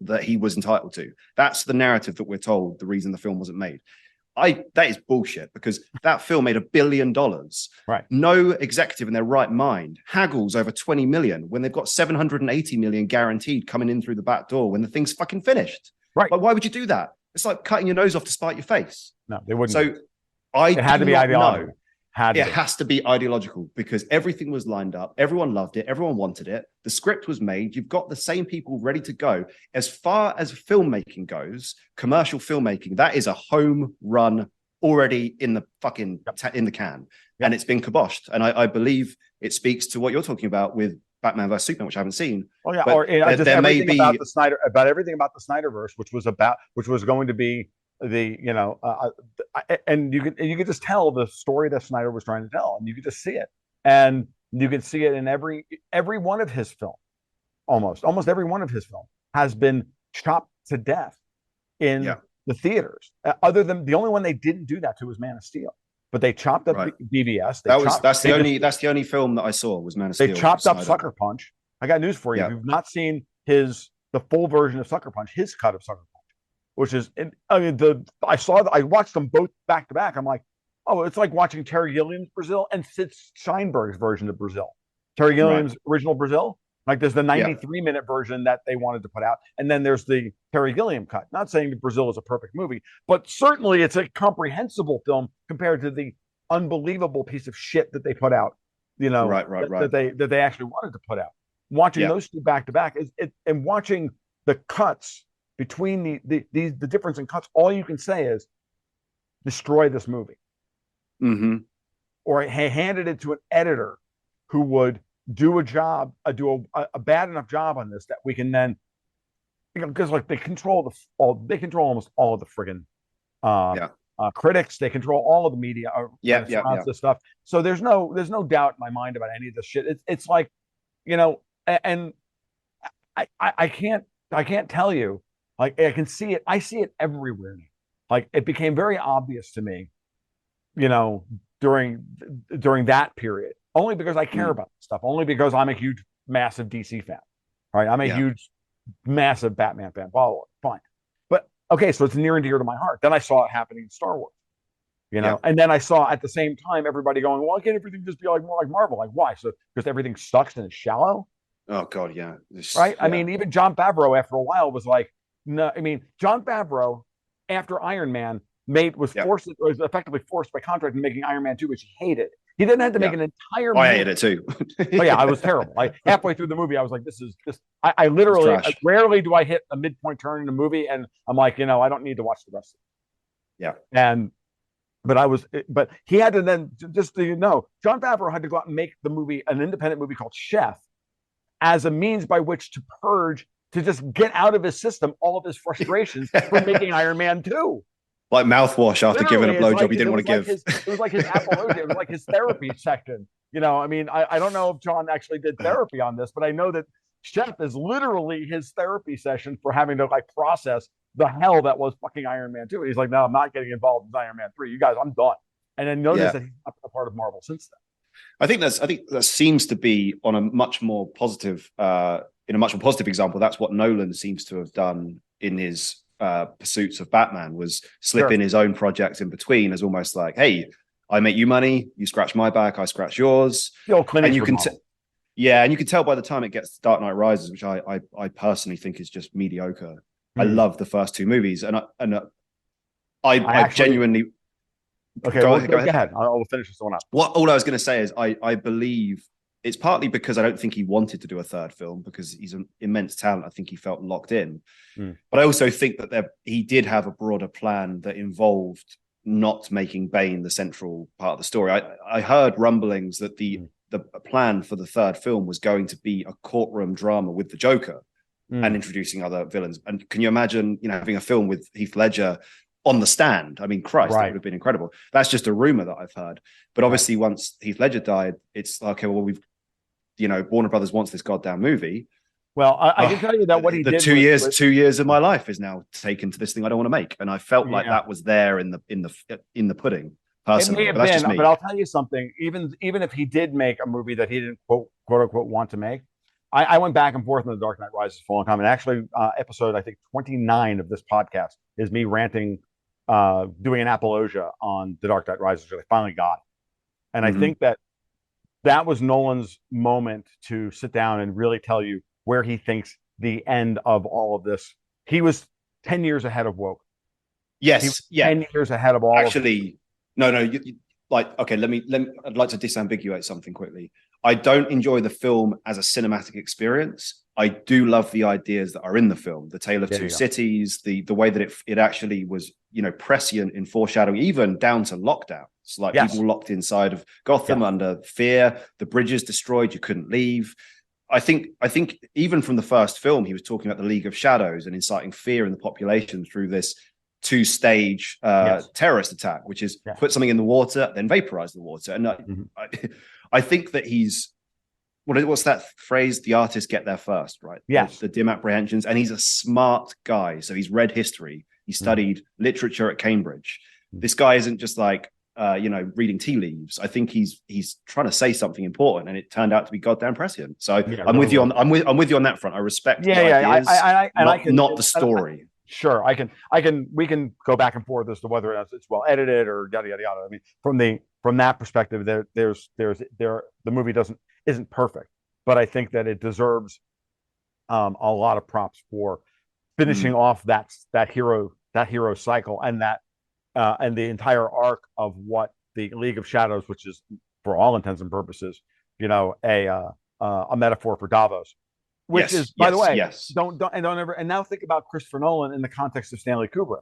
that he was entitled to. That's the narrative that we're told the reason the film wasn't made. That is bullshit, because that film made $1 billion. Right. No executive in their right mind haggles over 20 million when they've got 780 million guaranteed coming in through the back door when the thing's fucking finished. Right. Like, why would you do that? It's like cutting your nose off to spite your face. No, they wouldn't. So it had to be ideological. It has to be ideological because everything was lined up. Everyone loved it. Everyone wanted it. The script was made. You've got the same people ready to go. As far as filmmaking goes, commercial filmmaking, that is a home run already in the fucking in the can. Yep. And it's been kiboshed. And I believe it speaks to what you're talking about with Batman vs Superman, which I haven't seen. Oh yeah, or just there may be about everything about the Snyderverse, which was going to be and you could just tell the story that Snyder was trying to tell, and you could just see it, and you could see it in every one of his film. Almost every one of his film has been chopped to death in the theaters. Other than the only one they didn't do that to was Man of Steel, but they chopped up BVS. That's the only film that I saw was Man of Steel. They chopped up Sucker Punch. I got news for you. If you've not seen the full version of Sucker Punch, his cut of Sucker Punch, which is, I watched them both back to back. I'm like, oh, it's like watching Terry Gilliam's Brazil and Sid Sheinberg's version of Brazil. Terry Gilliam's original Brazil, like there's the 93-minute version that they wanted to put out, and then there's the Terry Gilliam cut. Not saying that Brazil is a perfect movie, but certainly it's a comprehensible film compared to the unbelievable piece of shit that they put out. That they actually wanted to put out. Watching those two back to back and watching the cuts between the difference in cuts, all you can say is destroy this movie, or handed it to an editor who would do a bad enough job on this that we can then, because like they control almost all of the friggin' critics, they control all of the media, this stuff. So there's no doubt in my mind about any of this shit. It's like, and I can't tell you. Like I can see it. I see it everywhere now. Like it became very obvious to me, during that period. Only because I care about this stuff. Only because I'm a huge, massive DC fan. Right? I'm a huge, massive Batman fan. Well, fine. But okay, so it's near and dear to my heart. Then I saw it happening in Star Wars. And then I saw at the same time everybody going, "Well, why can't everything just be like more like Marvel?" Like why? So because everything sucks and is shallow. Oh God, yeah. Right. Yeah. I mean, even Jon Favreau after a while was like. No, I mean, Jon Favreau, after Iron Man, was effectively forced by contract in making Iron Man 2, which he hated. He didn't have to make an entire movie. I hated it too. Oh yeah, I was terrible. Like halfway through the movie, I was like, this is just I literally rarely do I hit a midpoint turn in a movie and I'm like, I don't need to watch the rest of it. Yeah. But he had to then just Jon Favreau had to go out and make the movie, an independent movie called Chef, as a means by which to purge, to just get out of his system all of his frustrations from making Iron Man 2. Like mouthwash after giving a blowjob he didn't want to give. It was like his apologia. It was like his therapy section. I mean, I don't know if John actually did therapy on this, but I know that Chef is literally his therapy session for having to like process the hell that was fucking Iron Man 2. He's like, no, I'm not getting involved in Iron Man 3. You guys, I'm done. And then notice Yeah. that he's not a part of Marvel since then. I think that seems to be on a much more positive in a much more positive example. That's what Nolan seems to have done in his pursuits of Batman, was slip in his own projects in between, as almost like, hey, I make you money, you scratch my back, I scratch yours. And you can yeah, and you can tell by the time it gets to Dark Knight Rises, which I personally think is just mediocre. I love the first two movies, and I genuinely. Okay, go ahead. I'll finish this one up. All I was going to say is I believe it's partly because I don't think he wanted to do a third film, because he's an immense talent. I think he felt locked in. But I also think that he did have a broader plan that involved not making Bane the central part of the story. I heard rumblings that the plan for the third film was going to be a courtroom drama with the Joker and introducing other villains. And can you imagine, having a film with Heath Ledger on the stand? I mean, Christ, that would have been incredible. That's just a rumor that I've heard. But obviously, once Heath Ledger died, it's like, okay, well, Warner Brothers wants this goddamn movie. Well, I can tell you that what he did. 2 years of my life is now taken to this thing I don't want to make, and I felt like that was there in the pudding. Personally, it may have been, but I'll tell you something. Even if he did make a movie that he didn't quote unquote want to make, I went back and forth on The Dark Knight Rises for a long time. And actually, episode I think 29 of this podcast is me ranting, doing an apologia on The Dark Knight Rises, which I finally got. And I think that was Nolan's moment to sit down and really tell you where he thinks the end of all of this. He was 10 years ahead of woke. Yes, 10 years ahead of all. Actually, no. Okay, I'd like to disambiguate something quickly. I don't enjoy the film as a cinematic experience. I do love the ideas that are in the film, the Tale of Two Cities, the way that it actually was, prescient in foreshadowing, even down to lockdown. It's like people locked inside of Gotham under fear, the bridges destroyed, you couldn't leave. I think even from the first film, he was talking about the League of Shadows and inciting fear in the population through this two-stage terrorist attack, which is put something in the water, then vaporize the water. And I think that he's, what's that phrase? The artists get there first, right? Yes. The dim apprehensions. And he's a smart guy. So he's read history. He studied literature at Cambridge. This guy isn't just like, reading tea leaves. I think he's trying to say something important, and it turned out to be goddamn prescient. So I'm with you on that front. I respect the ideas, not the story. Sure, we can go back and forth as to whether it's well edited or yada yada yada. I mean, from that perspective, the movie isn't perfect, but I think that it deserves a lot of props for finishing off that hero cycle and the entire arc of what the League of Shadows, which is for all intents and purposes, a metaphor for Davos. Which is, by the way, don't ever. And now think about Christopher Nolan in the context of Stanley Kubrick,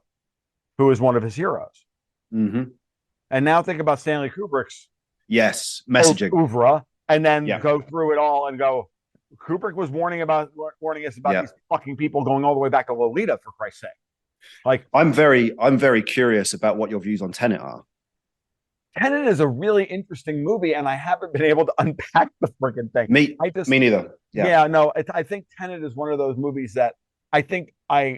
who is one of his heroes. And now think about Stanley Kubrick's messaging oeuvre, and then go through it all and go. Kubrick was warning us about these fucking people going all the way back to Lolita, for Christ's sake. Like, I'm very curious about what your views on Tenet are. Tenet is a really interesting movie, and I haven't been able to unpack the freaking thing. Me neither. I think Tenet is one of those movies that I think I've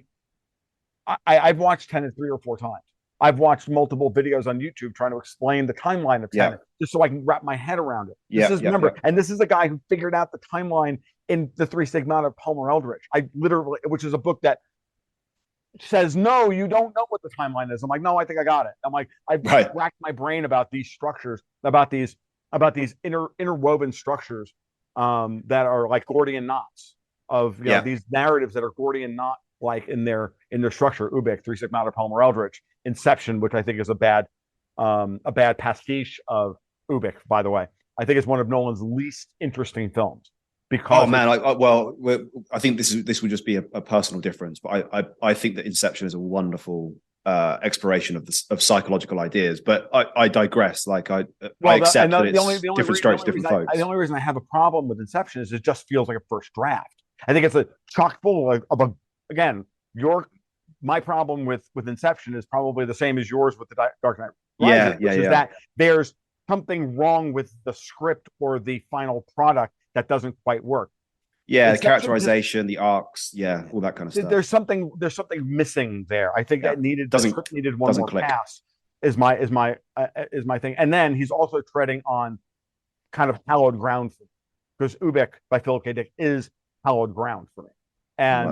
watched Tenet 3 or 4 times. I've watched multiple videos on YouTube trying to explain the timeline of Tenet, just so I can wrap my head around it. And this is the guy who figured out the timeline in the Three Stigmata of Palmer Eldritch. Which is a book that says, no, you don't know what the timeline is. I'm like, no, I think I got it. I'm like, I've racked my brain about these structures, about these interwoven structures that are like Gordian knots of these narratives that are Gordian knot like in their structure. Ubik, Three Stigmata, Palmer Eldritch, Inception, which I think is a bad pastiche of Ubik, by the way. I think it's one of Nolan's least interesting films. Because I think this would just be a personal difference, but I think that Inception is a wonderful exploration of psychological ideas. But I digress. Like I accept that it's different strokes, different folks. The only reason I have a problem with Inception is it just feels like a first draft. I think it's a chock full of my problem with Inception is probably the same as yours with the Dark Knight Rises, which is that there's something wrong with the script or the final product that doesn't quite work. Yeah, the Inception just characterization, the arcs, yeah, all that kind of stuff. there's something missing there. I think Yeah, the doesn't script needed one doesn't more click. pass. Is my thing. And then he's also treading on kind of hallowed ground for me, because Ubik by Philip K. Dick is hallowed ground for me. Well, And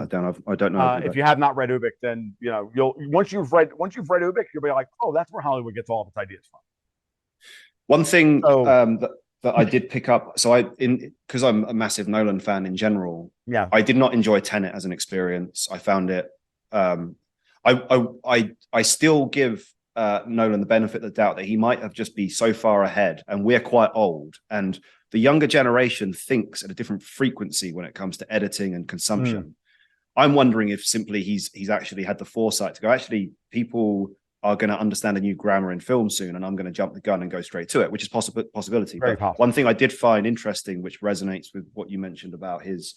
I don't know. if you have not read Ubik, then you'll once you've read Ubik, you'll be like, oh, that's where Hollywood gets all of its ideas from. One thing So that I did pick up, because I'm a massive Nolan fan in general, yeah, I did not enjoy Tenet as an experience. I found it. I still give Nolan the benefit of the doubt that he might have just be so far ahead, and we're quite old, and the younger generation thinks at a different frequency when it comes to editing and consumption. I'm wondering if simply he's actually had the foresight to go, actually, people are going to understand a new grammar in film soon, and I'm going to jump the gun and go straight to it, which is possibility. Very but possible. One thing I did find interesting, which resonates with what you mentioned about his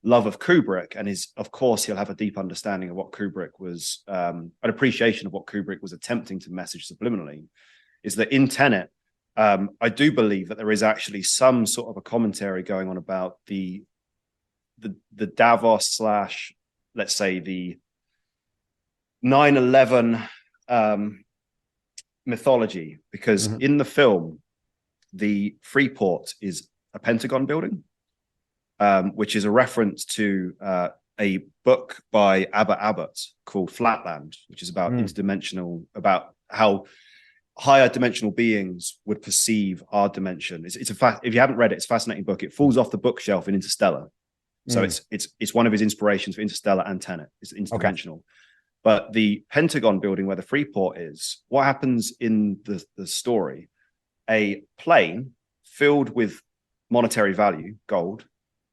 love of Kubrick, and of course, he'll have a deep understanding of what Kubrick was, an appreciation of what Kubrick was attempting to message subliminally, is that in Tenet, I do believe that there is actually some sort of a commentary going on about the Davos / let's say the 9/11 mythology, because in the film, the Freeport is a Pentagon building, which is a reference to a book by Abba Abbott called Flatland, which is about interdimensional, about how higher dimensional beings would perceive our dimension. If you haven't read it, it's a fascinating book. It falls off the bookshelf in Interstellar. So it's one of his inspirations for Interstellar and Tenet. It's interdimensional. Okay. But the Pentagon building where the Freeport is, what happens in the story? A plane filled with monetary value, gold,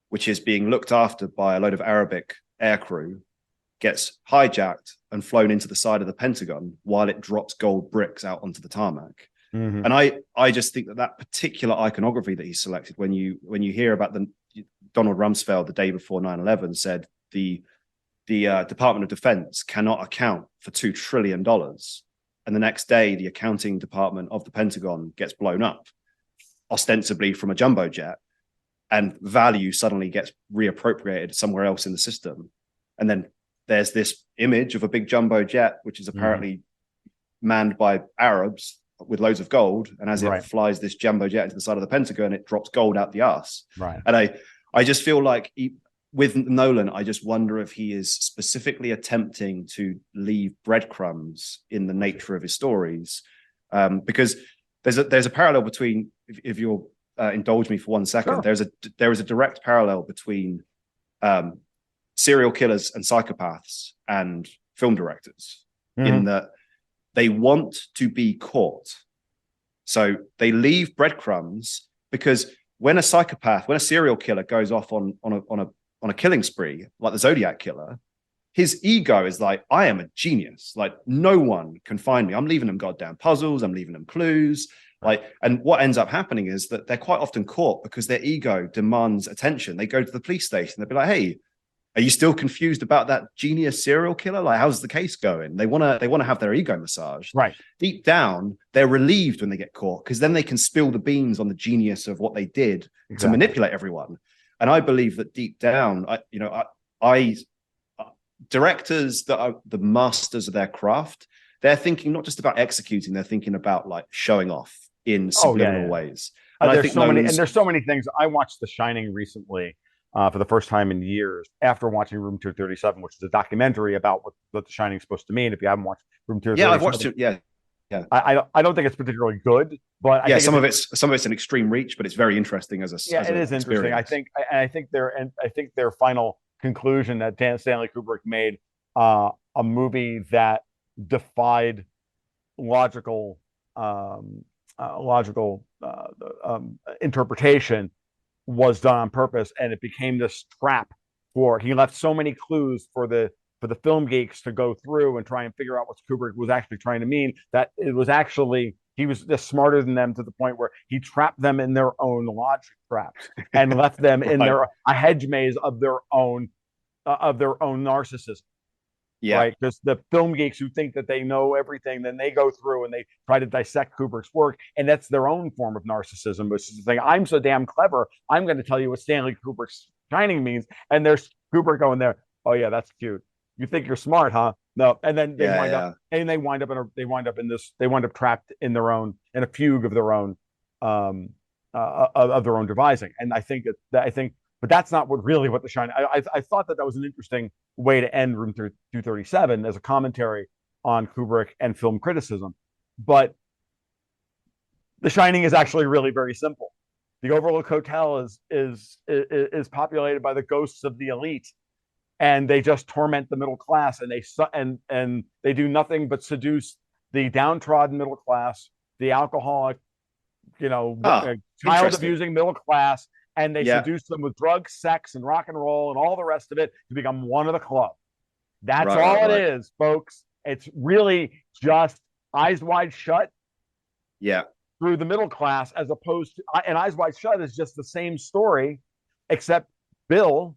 which is being looked after by a load of Arabic aircrew, gets hijacked and flown into the side of the Pentagon while it drops gold bricks out onto the tarmac. And I just think that particular iconography that he selected, when you hear about Donald Rumsfeld the day before 9/11 said the Department of Defense cannot account for $2 trillion. And the next day, the accounting department of the Pentagon gets blown up, ostensibly from a jumbo jet, and value suddenly gets reappropriated somewhere else in the system. And then there's this image of a big jumbo jet, which is apparently manned by Arabs with loads of gold. And as it flies this jumbo jet into the side of the Pentagon, it drops gold out the arse. Right. And I just feel like with Nolan, I just wonder if he is specifically attempting to leave breadcrumbs in the nature of his stories, because there's a parallel between, if you'll indulge me for 1 second, sure. there is a direct parallel between serial killers and psychopaths and film directors, in that they want to be caught, so they leave breadcrumbs, because when a serial killer goes off on a killing spree, like the Zodiac killer, his ego is like, I am a genius. Like, no one can find me. I'm leaving them goddamn puzzles. I'm leaving them clues. And what ends up happening is that they're quite often caught because their ego demands attention. They go to the police station. They'll be like, hey, are you still confused about that genius serial killer? Like, how's the case going? They want to have their ego massaged. Right. Deep down, they're relieved when they get caught, because then they can spill the beans on the genius of what they did to manipulate everyone. And I believe that deep down, directors that are the masters of their craft, they're thinking not just about executing, they're thinking about like showing off in subliminal ways. And there's so many things. I watched The Shining recently for the first time in years, after watching Room 237, which is a documentary about what The Shining is supposed to mean. If you haven't watched Room 237, I've watched it. Yeah. I don't think it's particularly good, but I think some of it's an extreme reach, but it's very interesting as a it is interesting. I think their final conclusion that Stanley Kubrick made a movie that defied logical interpretation was done on purpose, and it became this trap he left so many clues for the film geeks to go through and try and figure out what Kubrick was actually trying to mean, that it was actually, he was just smarter than them, to the point where he trapped them in their own logic traps and left them in a hedge maze of their own narcissism. Yeah. Right. Because the film geeks who think that they know everything, then they go through and they try to dissect Kubrick's work. And that's their own form of narcissism, which is the thing. I'm so damn clever, I'm going to tell you what Stanley Kubrick's Shining means. And there's Kubrick going there. Oh yeah, that's cute. You think you're smart, huh? No. And then they Yeah, wind up, yeah. and they wind up in this. They wind up trapped in their own, in a fugue of their own, of their own devising. And I think but that's not what really what The Shining. I thought that was an interesting way to end Room 237 as a commentary on Kubrick and film criticism. But The Shining is actually really very simple. The Overlook Hotel is populated by the ghosts of the elite, and they just torment the middle class, and they do nothing but seduce the downtrodden middle class, the alcoholic, Ah, child interesting. abusing middle class, and they Yeah. seduce them with drugs, sex, and rock and roll, and all the rest of it to become one of the club. That's Right, right, all it right. is, folks. It's really just Eyes Wide Shut Yeah. through the middle class, as opposed to, and Eyes Wide Shut is just the same story, except Tom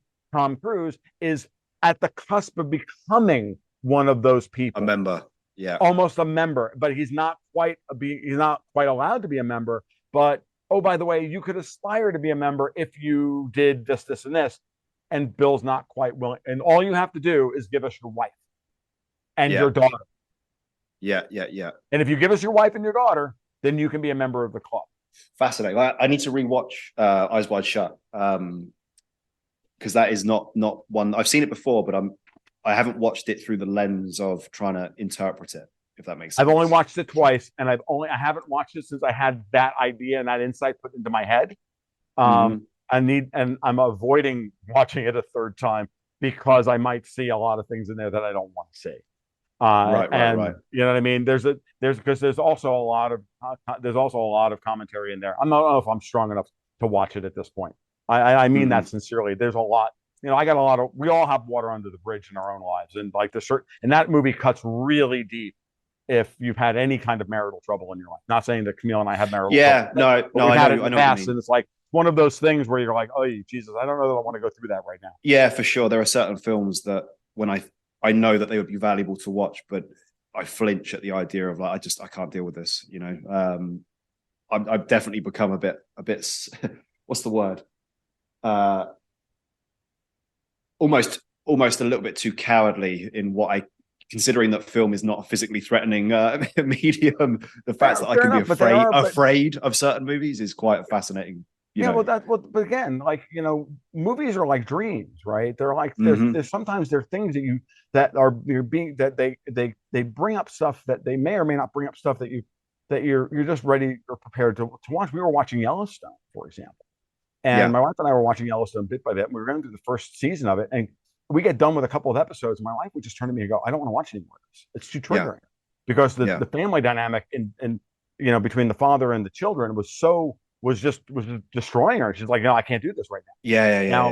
Cruise, is at the cusp of becoming one of those A people, member. Yeah. almost a member, but he's not quite allowed to be a member. But oh, by the way, you could aspire to be a member if you did this, this, and this. And Bill's not quite willing. And all you have to do is give us your wife and Yeah. your daughter. Yeah. Yeah. Yeah. And if you give us your wife and your daughter, then you can be a member of the club. Fascinating. I need to rewatch Eyes Wide Shut. Because that is not one I've seen it before, but I haven't watched it through the lens of trying to interpret it, if that makes sense. I've only watched it twice, and I haven't watched it since I had that idea and that insight put into my head. And I'm avoiding watching it a third time because I might see a lot of things in there that I don't want to see. Right. You know what I mean? There's also a lot of commentary in there. I don't know if I'm strong enough to watch it at this point. I mean that sincerely. There's a lot. I got a lot of. We all have water under the bridge in our own lives, and and that movie cuts really deep if you've had any kind of marital trouble in your life. Not saying that Camille and I have marital trouble. No, we've I had know, it in I the know what you past, mean. and it's like one of those things where you're like, oh Jesus, I don't know that I want to go through that right now. Yeah, for sure. There are certain films that when I know that they would be valuable to watch, but I flinch at the idea of like I can't deal with this. I've definitely become a bit what's the word? Almost a little bit too cowardly in what considering that film is not a physically threatening medium. The fact that I can be afraid of certain movies is quite a fascinating. But again, like movies are like dreams, right? They're like there's sometimes there are things they bring up stuff that they may or may not bring up stuff that you're just ready or prepared to watch. We were watching Yellowstone, for example. And my wife and I were watching Yellowstone bit by bit. We were going through the first season of it, and we get done with a couple of episodes. And my wife would just turn to me and go, "I don't want to watch any more of this. It's too triggering." Because the family dynamic in between the father and the children was just destroying her. She's like, "No, I can't do this right now."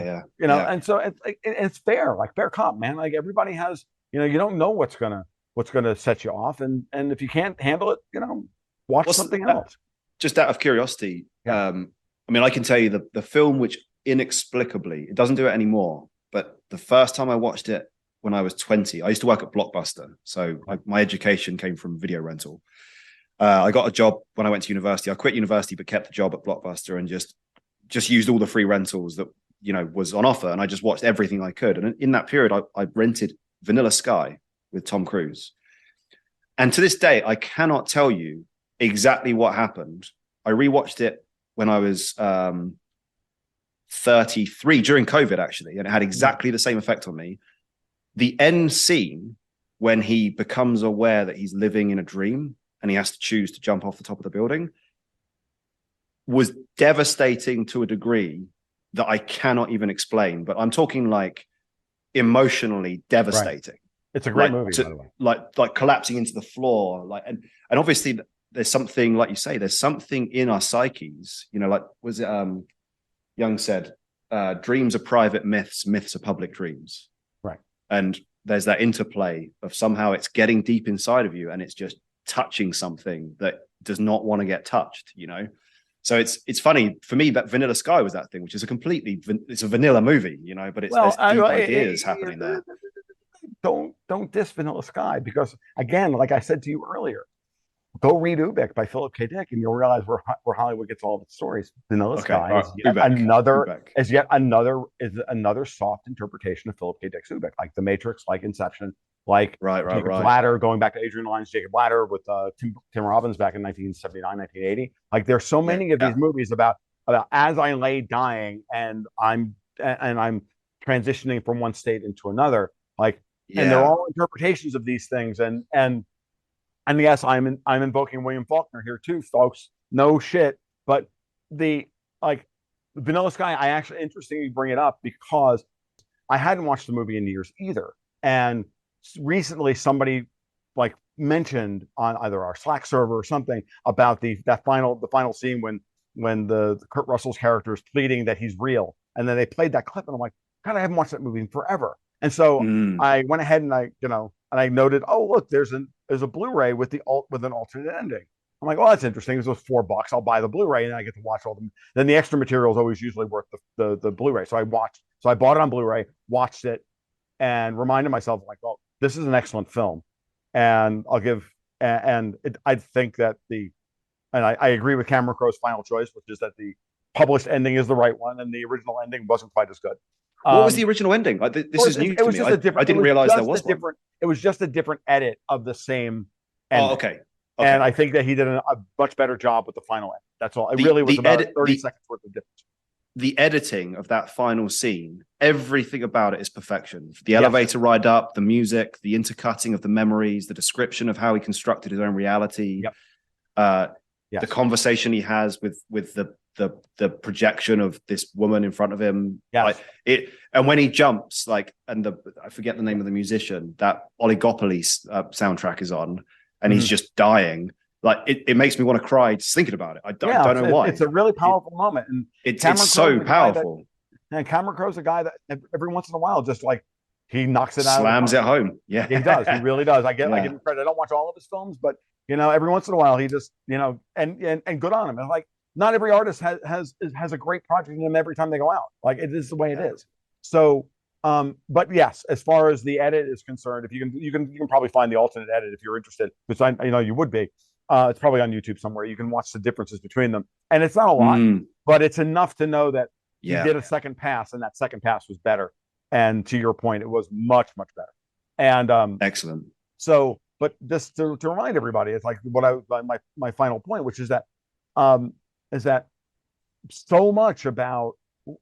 And so it's fair, like fair cop, man. Like everybody has, you don't know what's gonna set you off, and if you can't handle it, watch something else. Just out of curiosity, I mean, I can tell you the film which inexplicably, it doesn't do it anymore, but the first time I watched it when I was 20, I used to work at Blockbuster. So my education came from video rental. I got a job when I went to university. I quit university, but kept the job at Blockbuster and just used all the free rentals that, was on offer. And I just watched everything I could. And in that period, I rented Vanilla Sky with Tom Cruise. And to this day, I cannot tell you exactly what happened. I rewatched it when I was 33 during COVID, actually, and it had exactly the same effect on me. The end scene when he becomes aware that he's living in a dream and he has to choose to jump off the top of the building was devastating to a degree that I cannot even explain. But I'm talking like emotionally devastating. Right. It's a great movie, by the way. Like collapsing into the floor, and obviously there's something, like you say, there's something in our psyches, like, was it Jung said, dreams are private myths, myths are public dreams. Right. And there's that interplay of somehow it's getting deep inside of you and it's just touching something that does not want to get touched, So it's funny for me that Vanilla Sky was that thing, which is it's a vanilla movie, but there's deep ideas happening there. Don't diss Vanilla Sky, because again, like I said to you earlier, go read Ubik by Philip K. Dick, and you'll realize where Hollywood gets all of its stories. Vanilla Okay, Sky all is right. yet Ubek. another Ubek. is another soft interpretation of Philip K. Dick's Ubik, like The Matrix, like Inception, like Right. Jacob's Ladder, going back to Adrian Lyne's Jacob Ladder with Tim Robbins back in 1979, 1980. Like there's so many of these movies about as I lay dying and I'm transitioning from one state into another, like, and they're all interpretations of these things, and yes, I'm invoking William Faulkner here too, folks. No shit, but the like Vanilla Sky, I actually interestingly bring it up because I hadn't watched the movie in years either, and recently somebody like mentioned on either our Slack server or something about the final scene when the Kurt Russell's character is pleading that he's real, and then they played that clip, and I'm like, God, I haven't watched that movie in forever, and so I went ahead and I noted, oh look, there's a Blu-ray with an alternate ending. I'm like, well, that's interesting. It was $4. I'll buy the Blu-ray and I get to watch all them. Then the extra material is always usually worth the Blu-ray. So I bought it on Blu-ray, watched it, and reminded myself, like, well, this is an excellent film, and I think that I agree with Cameron Crowe's final choice, which is that the published ending is the right one, and the original ending wasn't quite as good. What was the original ending? Like, this is new to me. I didn't realize there was one. It was just a different edit of the same ending. Oh, okay. And I think that he did a much better job with the final end. That's all. It really was about 30 seconds worth of difference. The editing of that final scene, everything about it is perfection. The elevator ride up, the music, the intercutting of the memories, the description of how he constructed his own reality, the conversation he has with the projection of this woman in front of him. And when he jumps, like, and I forget the name of the musician, that Oligopoly soundtrack is on, and he's just dying. Like, it makes me want to cry just thinking about it. I don't know why. It's a really powerful moment, and it's so powerful. And Cameron Crowe's a guy that every once in a while just like he knocks it out, slams it home. Yeah, he does. He really does. I give him credit. I don't watch all of his films, but every once in a while he just and good on him. And like, not every artist has a great project in them every time they go out. Like, it is the way it is. So, but yes, as far as the edit is concerned, if you can probably find the alternate edit if you're interested, because I know you would be. It's probably on YouTube somewhere. You can watch the differences between them, and it's not a lot, but it's enough to know that he did a second pass, and that second pass was better. And to your point, it was much better. And excellent. So, but just to remind everybody, it's like my final point, which is that so much about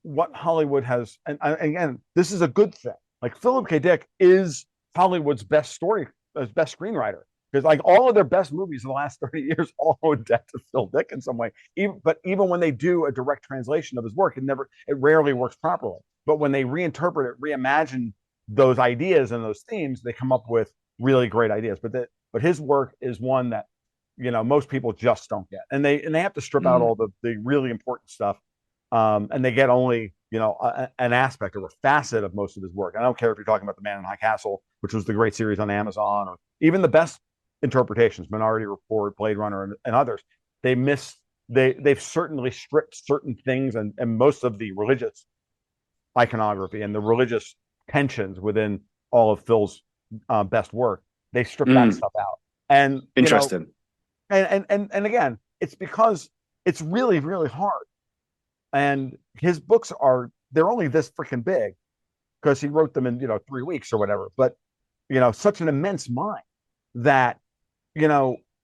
what Hollywood has, and again, this is a good thing. Like, Philip K. Dick is Hollywood's best screenwriter, because like all of their best movies in the last 30 years all owe debt to Phil Dick in some way. Even when they do a direct translation of his work, it rarely works properly. But when they reinterpret it, reimagine those ideas and those themes, they come up with really great ideas. But his work is one that most people just don't get, and they have to strip out all the really important stuff, and they get only an aspect or a facet of most of his work. I don't care if you're talking about The Man in High Castle, which was the great series on Amazon, or even the best interpretations, Minority Report, Blade Runner, and others. They've certainly stripped certain things, and most of the religious iconography and the religious tensions within all of Phil's best work. They stripped that stuff out. And interesting. And again, it's because it's really, really hard. And his books they're only this freaking big because he wrote them in 3 weeks or whatever. But such an immense mind that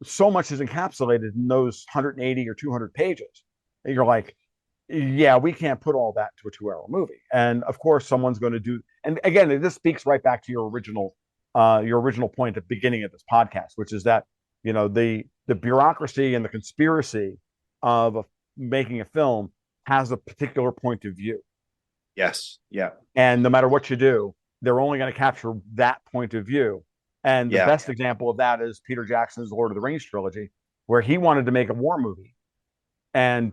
so much is encapsulated in those 180 or 200 pages. And you're like, yeah, we can't put all that to a 2-hour movie. And of course, someone's going to do. And again, this speaks right back to your original point at the beginning of this podcast, which is that the bureaucracy and the conspiracy of making a film has a particular point of view. Yes. Yeah. And no matter what you do, they're only going to capture that point of view. And the best example of that is Peter Jackson's Lord of the Rings trilogy, where he wanted to make a war movie, and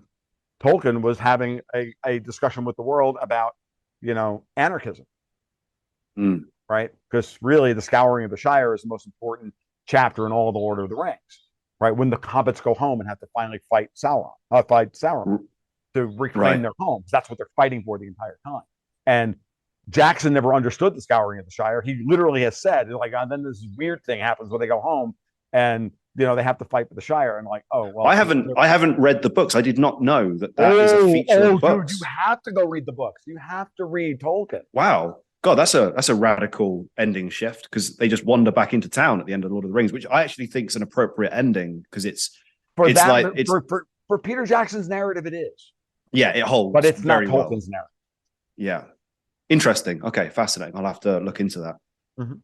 Tolkien was having a discussion with the world about, anarchism, right? Because really, the Scouring of the Shire is the most important chapter in all of the Lord of the Rings, right? When the hobbits go home and have to finally fight Sauron to reclaim their homes. That's what they're fighting for the entire time. And Jackson never understood the Scouring of the Shire. He literally has said, like, and then this weird thing happens when they go home, and they have to fight for the Shire, and like, oh well, I haven't read the books. I did not know that is a feature of the dude, books. you have to go read the books. You have to read Tolkien. Wow. God, that's a radical ending shift, because they just wander back into town at the end of Lord of the Rings, which I actually think is an appropriate ending, because for Peter Jackson's narrative, it is. Yeah, it holds, but it's not very Tolkien's narrative. Yeah, interesting. Okay, fascinating. I'll have to look into that. Mm-hmm.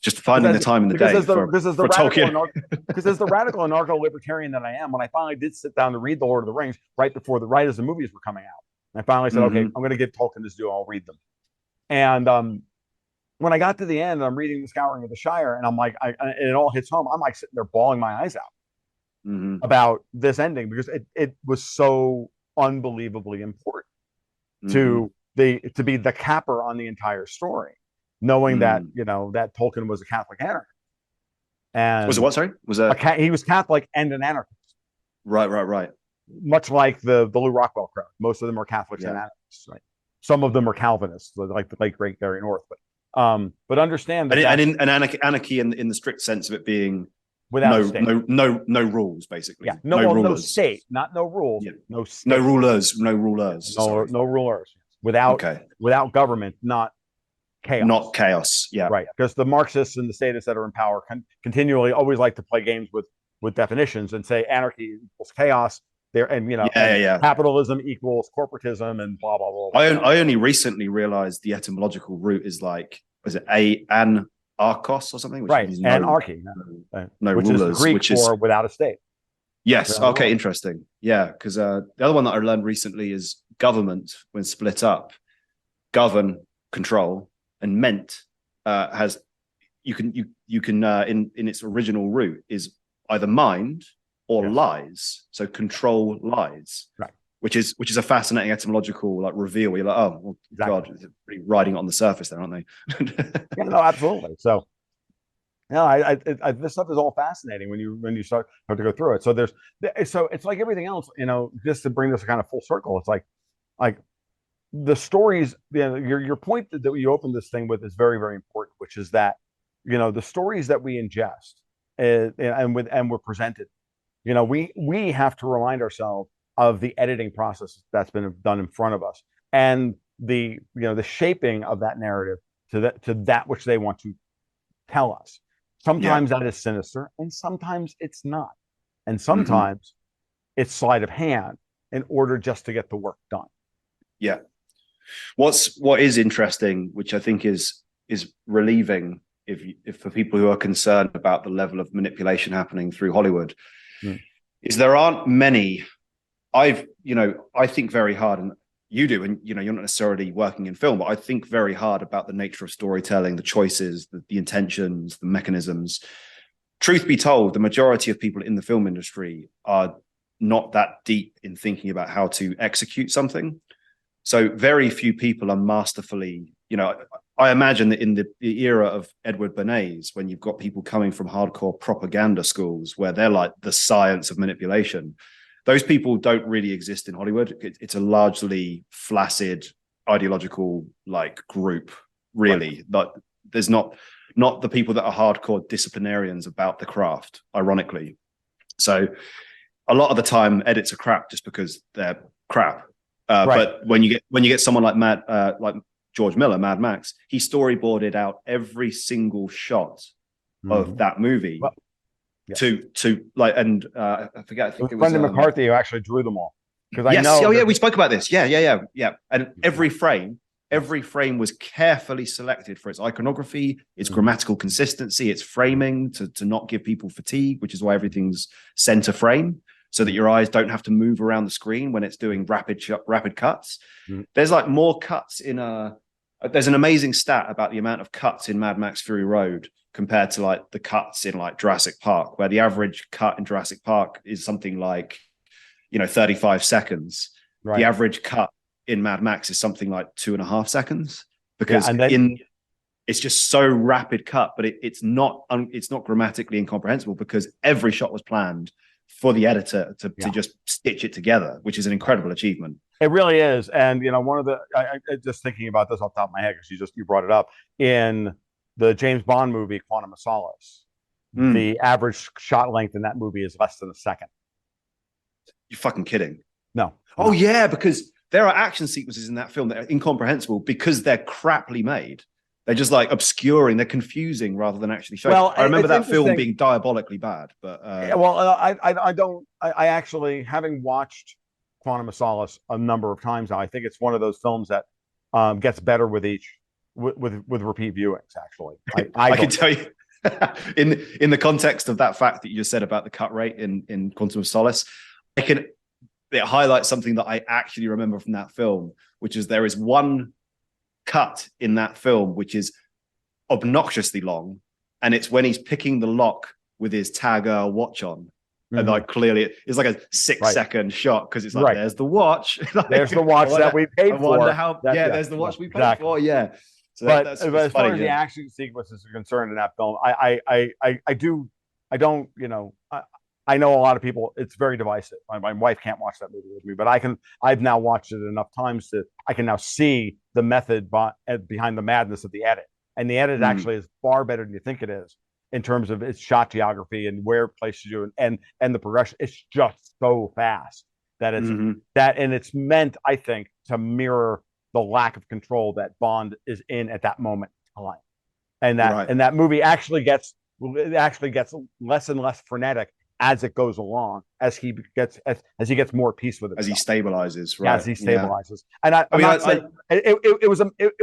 Just finding the time in the day for Tolkien. Because as the radical anarcho-libertarian that I am, when I finally did sit down to read the Lord of the Rings right as the movies were coming out, I finally said, okay, I'm going to give Tolkien his due. I'll read them. And when I got to the end, I'm reading The Scouring of the Shire, and I'm like, and it all hits home. I'm like sitting there bawling my eyes out about this ending, because it was so unbelievably important to be the capper on the entire story, knowing that that Tolkien was a Catholic anarchist. And was it what? Sorry, he was Catholic and an anarchist. Right. Much like the Lew Rockwell crowd, most of them are Catholics and anarchists. Right. Some of them are Calvinists, like the late great Gary North. But understand that, and in anarchy in the strict sense of it being without no rules, basically. Yeah, no state, not no rules, no state. no rulers, no rulers. Without government, not chaos. Yeah, right. Because the Marxists and the statists that are in power continually always like to play games with definitions and say anarchy equals chaos. Capitalism equals corporatism and blah blah blah. I only recently realized the etymological root is like, was it anarchos or something? Which right, anarchy, no which rulers, is Greek which is for without a state. Yes. Okay. Interesting. Yeah, because the other one that I learned recently is government, when split up, govern, control, and ment has you can in its original root is either mind or lies. So control lies, right? Which is a fascinating etymological reveal. Where you're like, oh well, God, they're pretty riding on the surface there, aren't they? Yeah, no, absolutely. So, this stuff is all fascinating when you start to go through it. So it's like everything else, just to bring this kind of full circle. It's like the stories. Your point that you opened this thing with is very, very important, which is that the stories that we ingest and we're presented. We have to remind ourselves of the editing process that's been done in front of us, and the shaping of that narrative to that which they want to tell us. Sometimes that is sinister, and sometimes it's not, and sometimes it's sleight of hand in order just to get the work done. Yeah. What is interesting, which I think is relieving, if for people who are concerned about the level of manipulation happening through Hollywood, is there aren't many. I think very hard, and you do, and you're not necessarily working in film, but I think very hard about the nature of storytelling, the choices, the intentions, the mechanisms. Truth be told, the majority of people in the film industry are not that deep in thinking about how to execute something. So very few people are masterfully, I imagine that in the era of Edward Bernays, when you've got people coming from hardcore propaganda schools where they're like the science of manipulation, those people don't really exist in Hollywood. It's a largely flaccid ideological group, really. But there's not the people that are hardcore disciplinarians about the craft, ironically. So a lot of the time edits are crap just because they're crap. But when you get someone like George Miller, Mad Max, he storyboarded out every single shot of that movie. Well, I forget. I think it was Brendan McCarthy who actually drew them all. Yes. I know we spoke about this. Yeah. And every frame was carefully selected for its iconography, its grammatical consistency, its framing to not give people fatigue, which is why everything's center frame, so that your eyes don't have to move around the screen when it's doing rapid cuts. There's more cuts there's an amazing stat about the amount of cuts in Mad Max Fury Road compared to the cuts in Jurassic Park, where the average cut in Jurassic Park is something 35 seconds. Right. The average cut in Mad Max is something like 2.5 seconds, because it's just so rapid cut, but it's not grammatically incomprehensible because every shot was planned for the editor to just stitch it together, which is an incredible achievement. It really is. And, one of I just thinking about this off the top of my head, because you brought it up in the James Bond movie, Quantum of Solace, the average shot length in that movie is less than a second. You're fucking kidding. No. Oh, yeah, because there are action sequences in that film that are incomprehensible because they're craply made. They're just like obscuring, they're confusing rather than actually showing. Well, I remember that film being diabolically bad, but I actually, having watched Quantum of Solace a number of times now, I think it's one of those films that gets better with repeat viewings. Actually, I can tell you in the context of that fact that you just said about the cut rate in Quantum of Solace, it highlights something that I actually remember from that film, which is there is one cut in that film which is obnoxiously long, and it's when he's picking the lock with his Tagger watch on. And like clearly it's like a 6-second shot because it's like there's the watch. Like, there's the watch that we paid for. There's the watch we paid for. Yeah. So but as far as the action sequences are concerned in that film, I know a lot of people, it's very divisive. My wife can't watch that movie with me, but I've now watched it enough times that I can now see the method behind the madness of the edit. And the edit actually is far better than you think it is in terms of its shot geography and where it places you and the progression. It's just so fast that it's meant, I think, to mirror the lack of control that Bond is in at that moment in time. And that movie actually gets less and less frenetic as it goes along, as he gets more peace with it, as he stabilizes, right? As he stabilizes, and I'm not saying it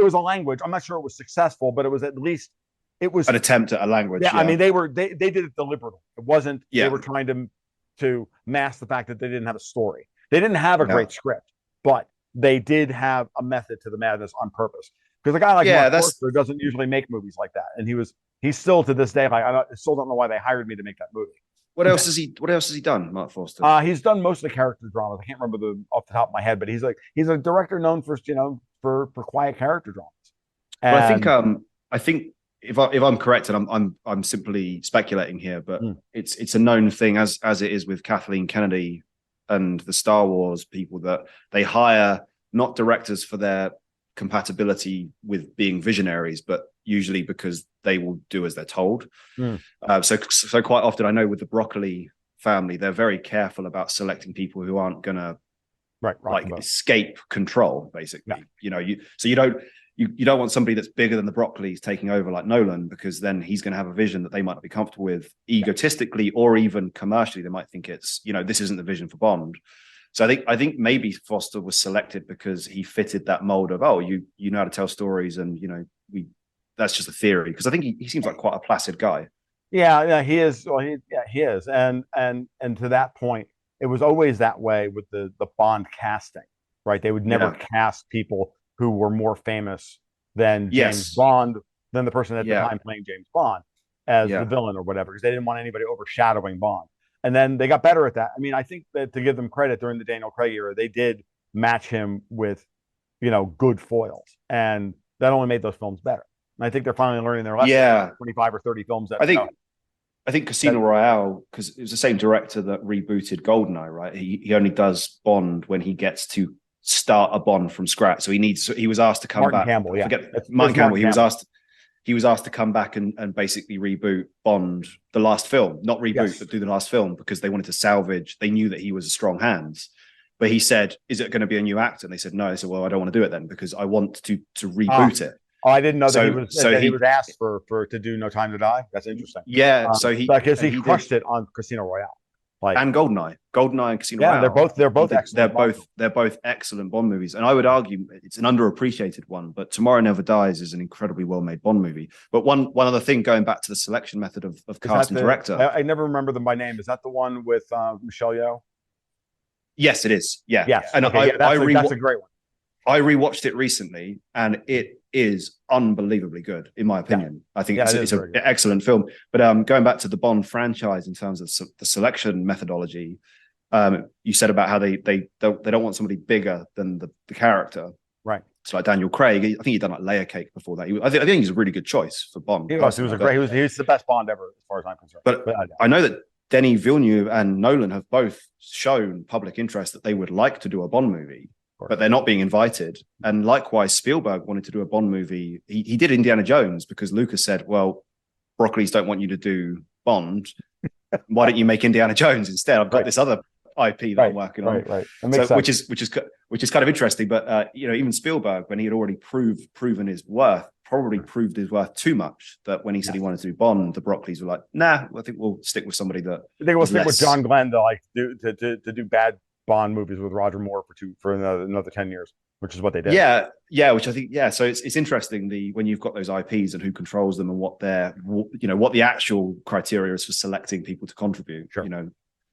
was a language. I'm not sure it was successful, but it was at least an attempt at a language. Yeah, I mean they did it deliberately. It wasn't they were trying to mask the fact that they didn't have a story. They didn't have a great script, but they did have a method to the madness on purpose. Because a guy like Mark Forster doesn't usually make movies like that, and he's still to this day like I still don't know why they hired me to make that movie. What else has he done, Mark Forster? He's done mostly character dramas. I can't remember off the top of my head, but he's a director known for quiet character dramas. But I think if I'm correct, and I'm simply speculating here, but it's a known thing as it is with Kathleen Kennedy and the Star Wars people, that they hire not directors for their compatibility with being visionaries, but usually because they will do as they're told. So quite often, I know with the Broccoli family, they're very careful about selecting people who aren't gonna escape control, basically. Yeah. You don't want somebody that's bigger than the Broccolis taking over like Nolan, because then he's going to have a vision that they might not be comfortable with egotistically or even commercially. They might think it's, this isn't the vision for Bond. So I think maybe Foster was selected because he fitted that mold of, you know how to tell stories, and that's just a theory, because I think he seems like quite a placid guy. Yeah, he is. Well, he is, and to that point, it was always that way with the Bond casting, right? They would never cast people who were more famous than James Bond, than the person at the time playing James Bond as the villain or whatever, because they didn't want anybody overshadowing Bond. And then they got better at that. I mean, I think that, to give them credit, during the Daniel Craig era, they did match him with, good foils, and that only made those films better. And I think they're finally learning their lesson. Yeah, 25 or 30 films. I think Casino Royale, because it was the same director that rebooted GoldenEye, right? He only does Bond when he gets to start a Bond from scratch. So he was asked to come back. Martin Campbell. He was asked to come back and basically reboot Bond, the last film, not reboot, but do the last film, because they wanted to salvage. They knew that he was a strong hands, but he said, "Is it going to be a new actor?" And they said, "No." I said, "Well, I don't want to do it then, because I want to reboot it." Oh, I didn't know that he was asked to do No Time to Die. That's interesting. Yeah, because he crushed it on Casino Royale. And GoldenEye and Casino Royale. They're both excellent. They're both excellent Bond movies, and I would argue it's an underappreciated one. But Tomorrow Never Dies is an incredibly well-made Bond movie. But one other thing, going back to the selection method of cast and director, I never remember them by name. Is that the one with Michelle Yeoh? Yes, it is. Yeah, yes. And that's a great one. I rewatched it recently, and it is unbelievably good, in my opinion. I think it's an excellent film. But going back to the Bond franchise in terms of the selection methodology, you said about how they don't want somebody bigger than the character. Right. So like Daniel Craig, I think he'd done like Layer Cake before that. I think he's a really good choice for Bond. He was the best Bond ever, as far as I'm concerned. But I know that Denis Villeneuve and Nolan have both shown public interest that they would like to do a Bond movie, but they're not being invited. And likewise, Spielberg wanted to do a Bond movie. He did Indiana Jones because Lucas said, well, Broccoli's don't want you to do Bond. Why don't you make Indiana Jones instead? I've got this other IP that I'm working on. Right. That makes sense. Which is kind of interesting. But even Spielberg, when he had already proven his worth, probably proved his worth too much. That when he said he wanted to do Bond, the Broccoli's were like, nah, I think we'll stick with somebody that. I think we'll stick with John Glenn to do bad Bond movies with Roger Moore for another 10 years, which is what they did. Yeah, which I think, so it's interesting when you've got those IPs and who controls them and what the actual criteria is for selecting people to contribute. Sure.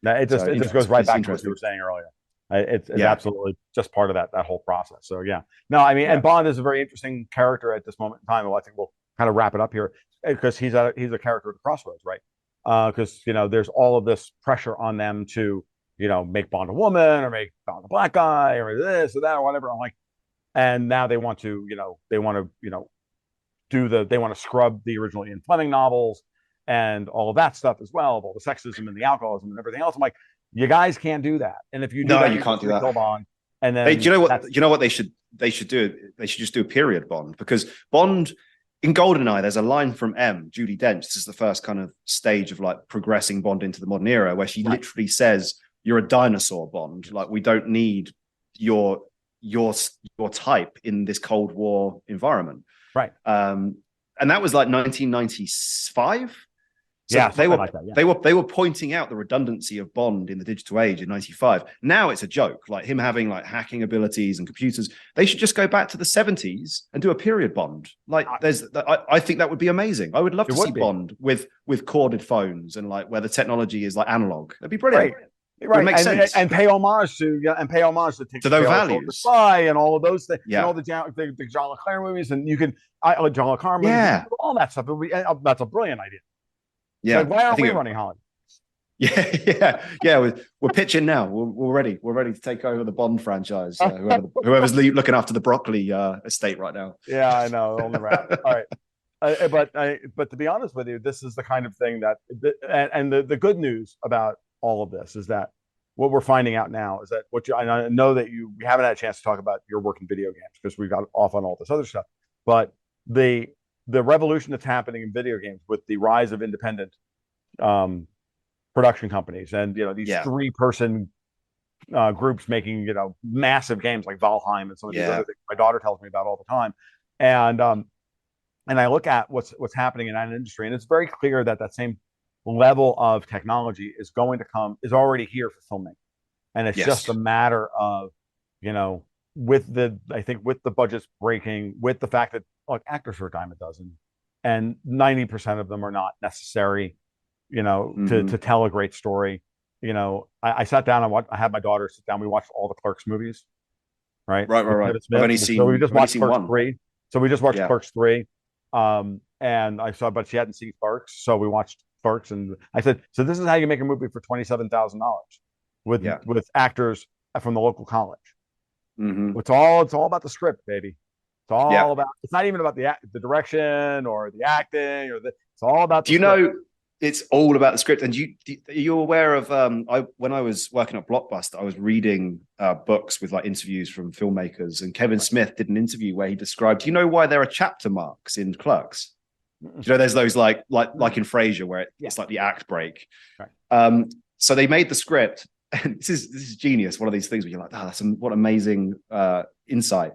It just goes right back to what you were saying earlier. It's absolutely just part of that whole process. So and Bond is a very interesting character at this moment in time. Well, I think we'll kind of wrap it up here because he's a character at the crossroads, right? Because there's all of this pressure on them to make Bond a woman or make Bond a black guy or this or that or whatever. I'm like, and now they want to scrub the original Ian Fleming novels and all of that stuff as well, all the sexism and the alcoholism and everything else. I'm like, you guys can't do that. And if you do you can't do that. Bond, and then do you know what they should do? They should just do a period Bond, because Bond in GoldenEye, there's a line from Judi Dench. This is the first kind of stage of like progressing Bond into the modern era, where she literally says, "You're a dinosaur, Bond. Like, we don't need your type in this Cold War environment." Right. And that was like 1995. So they were pointing out the redundancy of Bond in the digital age in 95. Now it's a joke, like him having like hacking abilities and computers. They should just go back to the 70s and do a period Bond. Like I think that would be amazing. I would love to see Bond with corded phones and like where the technology is like analog. That'd be brilliant. Right. Makes sense. And pay homage to those values, Spy and all of those things, and all the John Le Carre movies, and you can John Le Carre movies, all that stuff. That's a brilliant idea. Yeah, so why aren't we running Hollywood? Yeah. We're pitching now. We're ready. We're ready to take over the Bond franchise. Whoever's looking after the Broccoli estate right now. Yeah, I know. It'll never happen. All right, but to be honest with you, this is the kind of thing that, and the good news about all of this is that what we're finding out now is that I know that we haven't had a chance to talk about your work in video games because we got off on all this other stuff, but the revolution that's happening in video games with the rise of independent production companies and these 3-person groups making massive games like Valheim and some of these other things my daughter tells me about all the time, and I look at what's happening in that industry, and it's very clear that same level of technology is already here for filmmaking, and it's just a matter of with the budgets breaking, with the fact that actors are a dime a dozen, and 90% of them are not necessary, to tell a great story. I sat down and I had my daughter sit down. We watched all the Clerks movies, right. I've only seen. So we just watched Clerks 3. So we just watched Clerks 3, and I saw, but she hadn't seen Clerks, so we watched Clerks, and I said, so this is how you make a movie for $27,000 with actors from the local college. Mm-hmm. It's all about the script, baby. It's all about. It's not even about the direction or the acting it's all about. It's all about the script. And are you aware of? When I was working at Blockbuster, I was reading books with like interviews from filmmakers, and Kevin Smith did an interview where he described. Do you know why there are chapter marks in Clerks? There's those like in Frasier where it's like the act break. Right. So they made the script, and this is genius. One of these things where you're like, what amazing insight.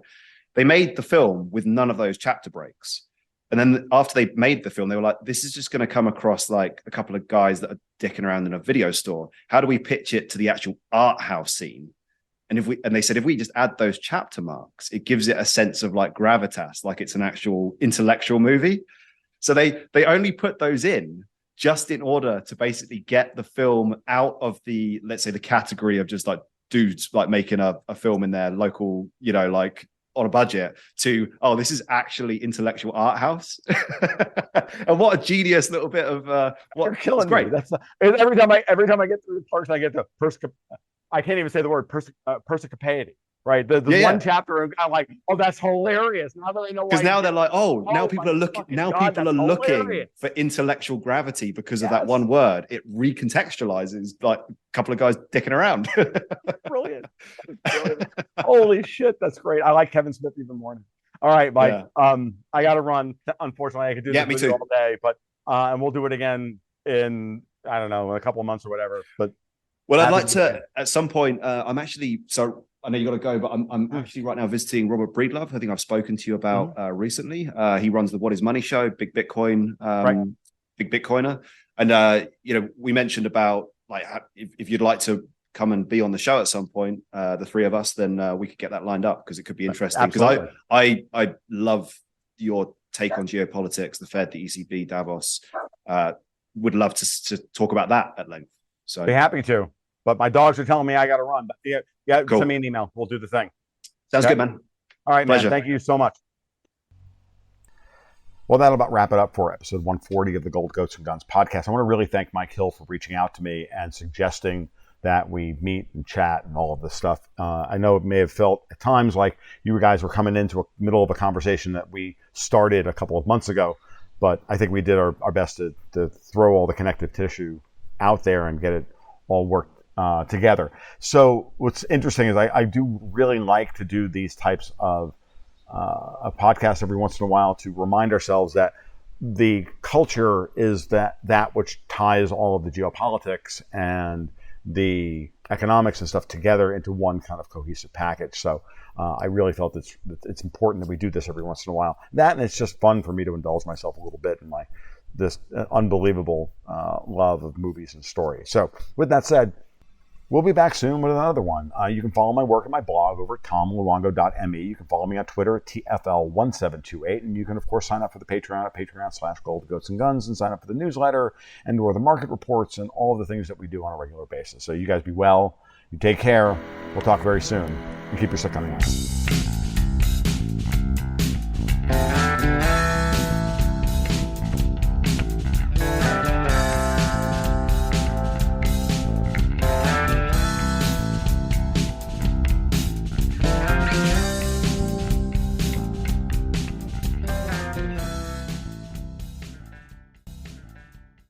They made the film with none of those chapter breaks. And then after they made the film, they were like, this is just going to come across like a couple of guys that are dicking around in a video store. How do we pitch it to the actual art house scene? And they said, if we just add those chapter marks, it gives it a sense of like gravitas, like it's an actual intellectual movie. So they only put those in just in order to basically get the film out of the, let's say, the category of just like dudes like making a film in their local, like on a budget, to, this is actually intellectual art house. And what a genius little bit of you're killing great. That's every time I get through the parks, I get to I can't even say the word perspicacy. Right, the one chapter, and I'm like, that's hilarious. Now that I know, because now they're like, now people are looking. Now people are looking for intellectual gravity because of that one word. It recontextualizes like a couple of guys dicking around. Brilliant. Holy shit, that's great. I like Kevin Smith even more. All right, Mike. I got to run. Unfortunately, I could do this all day, but and we'll do it again in, I don't know, a couple of months or whatever. But well, I'd like to at some point. I'm actually, so I know you got to go, but I'm Mm. actually right now visiting Robert Breedlove. I think I've spoken to you about recently. He runs the What Is Money show, big Bitcoin, Right. big Bitcoiner, and you know, we mentioned about like if you'd like to come and be on the show at some point, the three of us, then we could get that lined up because it could be interesting. Because I love your take on geopolitics, the Fed, the ECB, Davos. Would love to talk about that at length. So be happy to. But my dogs are telling me I got to run. But yeah, cool. Send me an email. We'll do the thing. Sounds good, man. All right, Pleasure. man. Thank you so much. Well, that'll about wrap it up for episode 140 of the Gold Goats and Guns podcast. I want to really thank Mike Hill for reaching out to me and suggesting that we meet and chat and all of this stuff. I know it may have felt at times like you guys were coming into the middle of a conversation that we started a couple of months ago, but I think we did our best to throw all the connective tissue out there and get it all worked together. So what's interesting is I do really like to do these types of a podcast every once in a while to remind ourselves that the culture is that which ties all of the geopolitics and the economics and stuff together into one kind of cohesive package. So I really felt it's important that we do this every once in a while. That, and it's just fun for me to indulge myself a little bit in this unbelievable love of movies and stories. So with that said, we'll be back soon with another one. You can follow my work at my blog over at tomluongo.me. You can follow me on Twitter at TFL1728. And you can, of course, sign up for the Patreon at patreon.com/goldgoatsandguns and sign up for the newsletter and or the market reports and all of the things that we do on a regular basis. So you guys be well. You take care. We'll talk very soon. And keep your stick on the iron.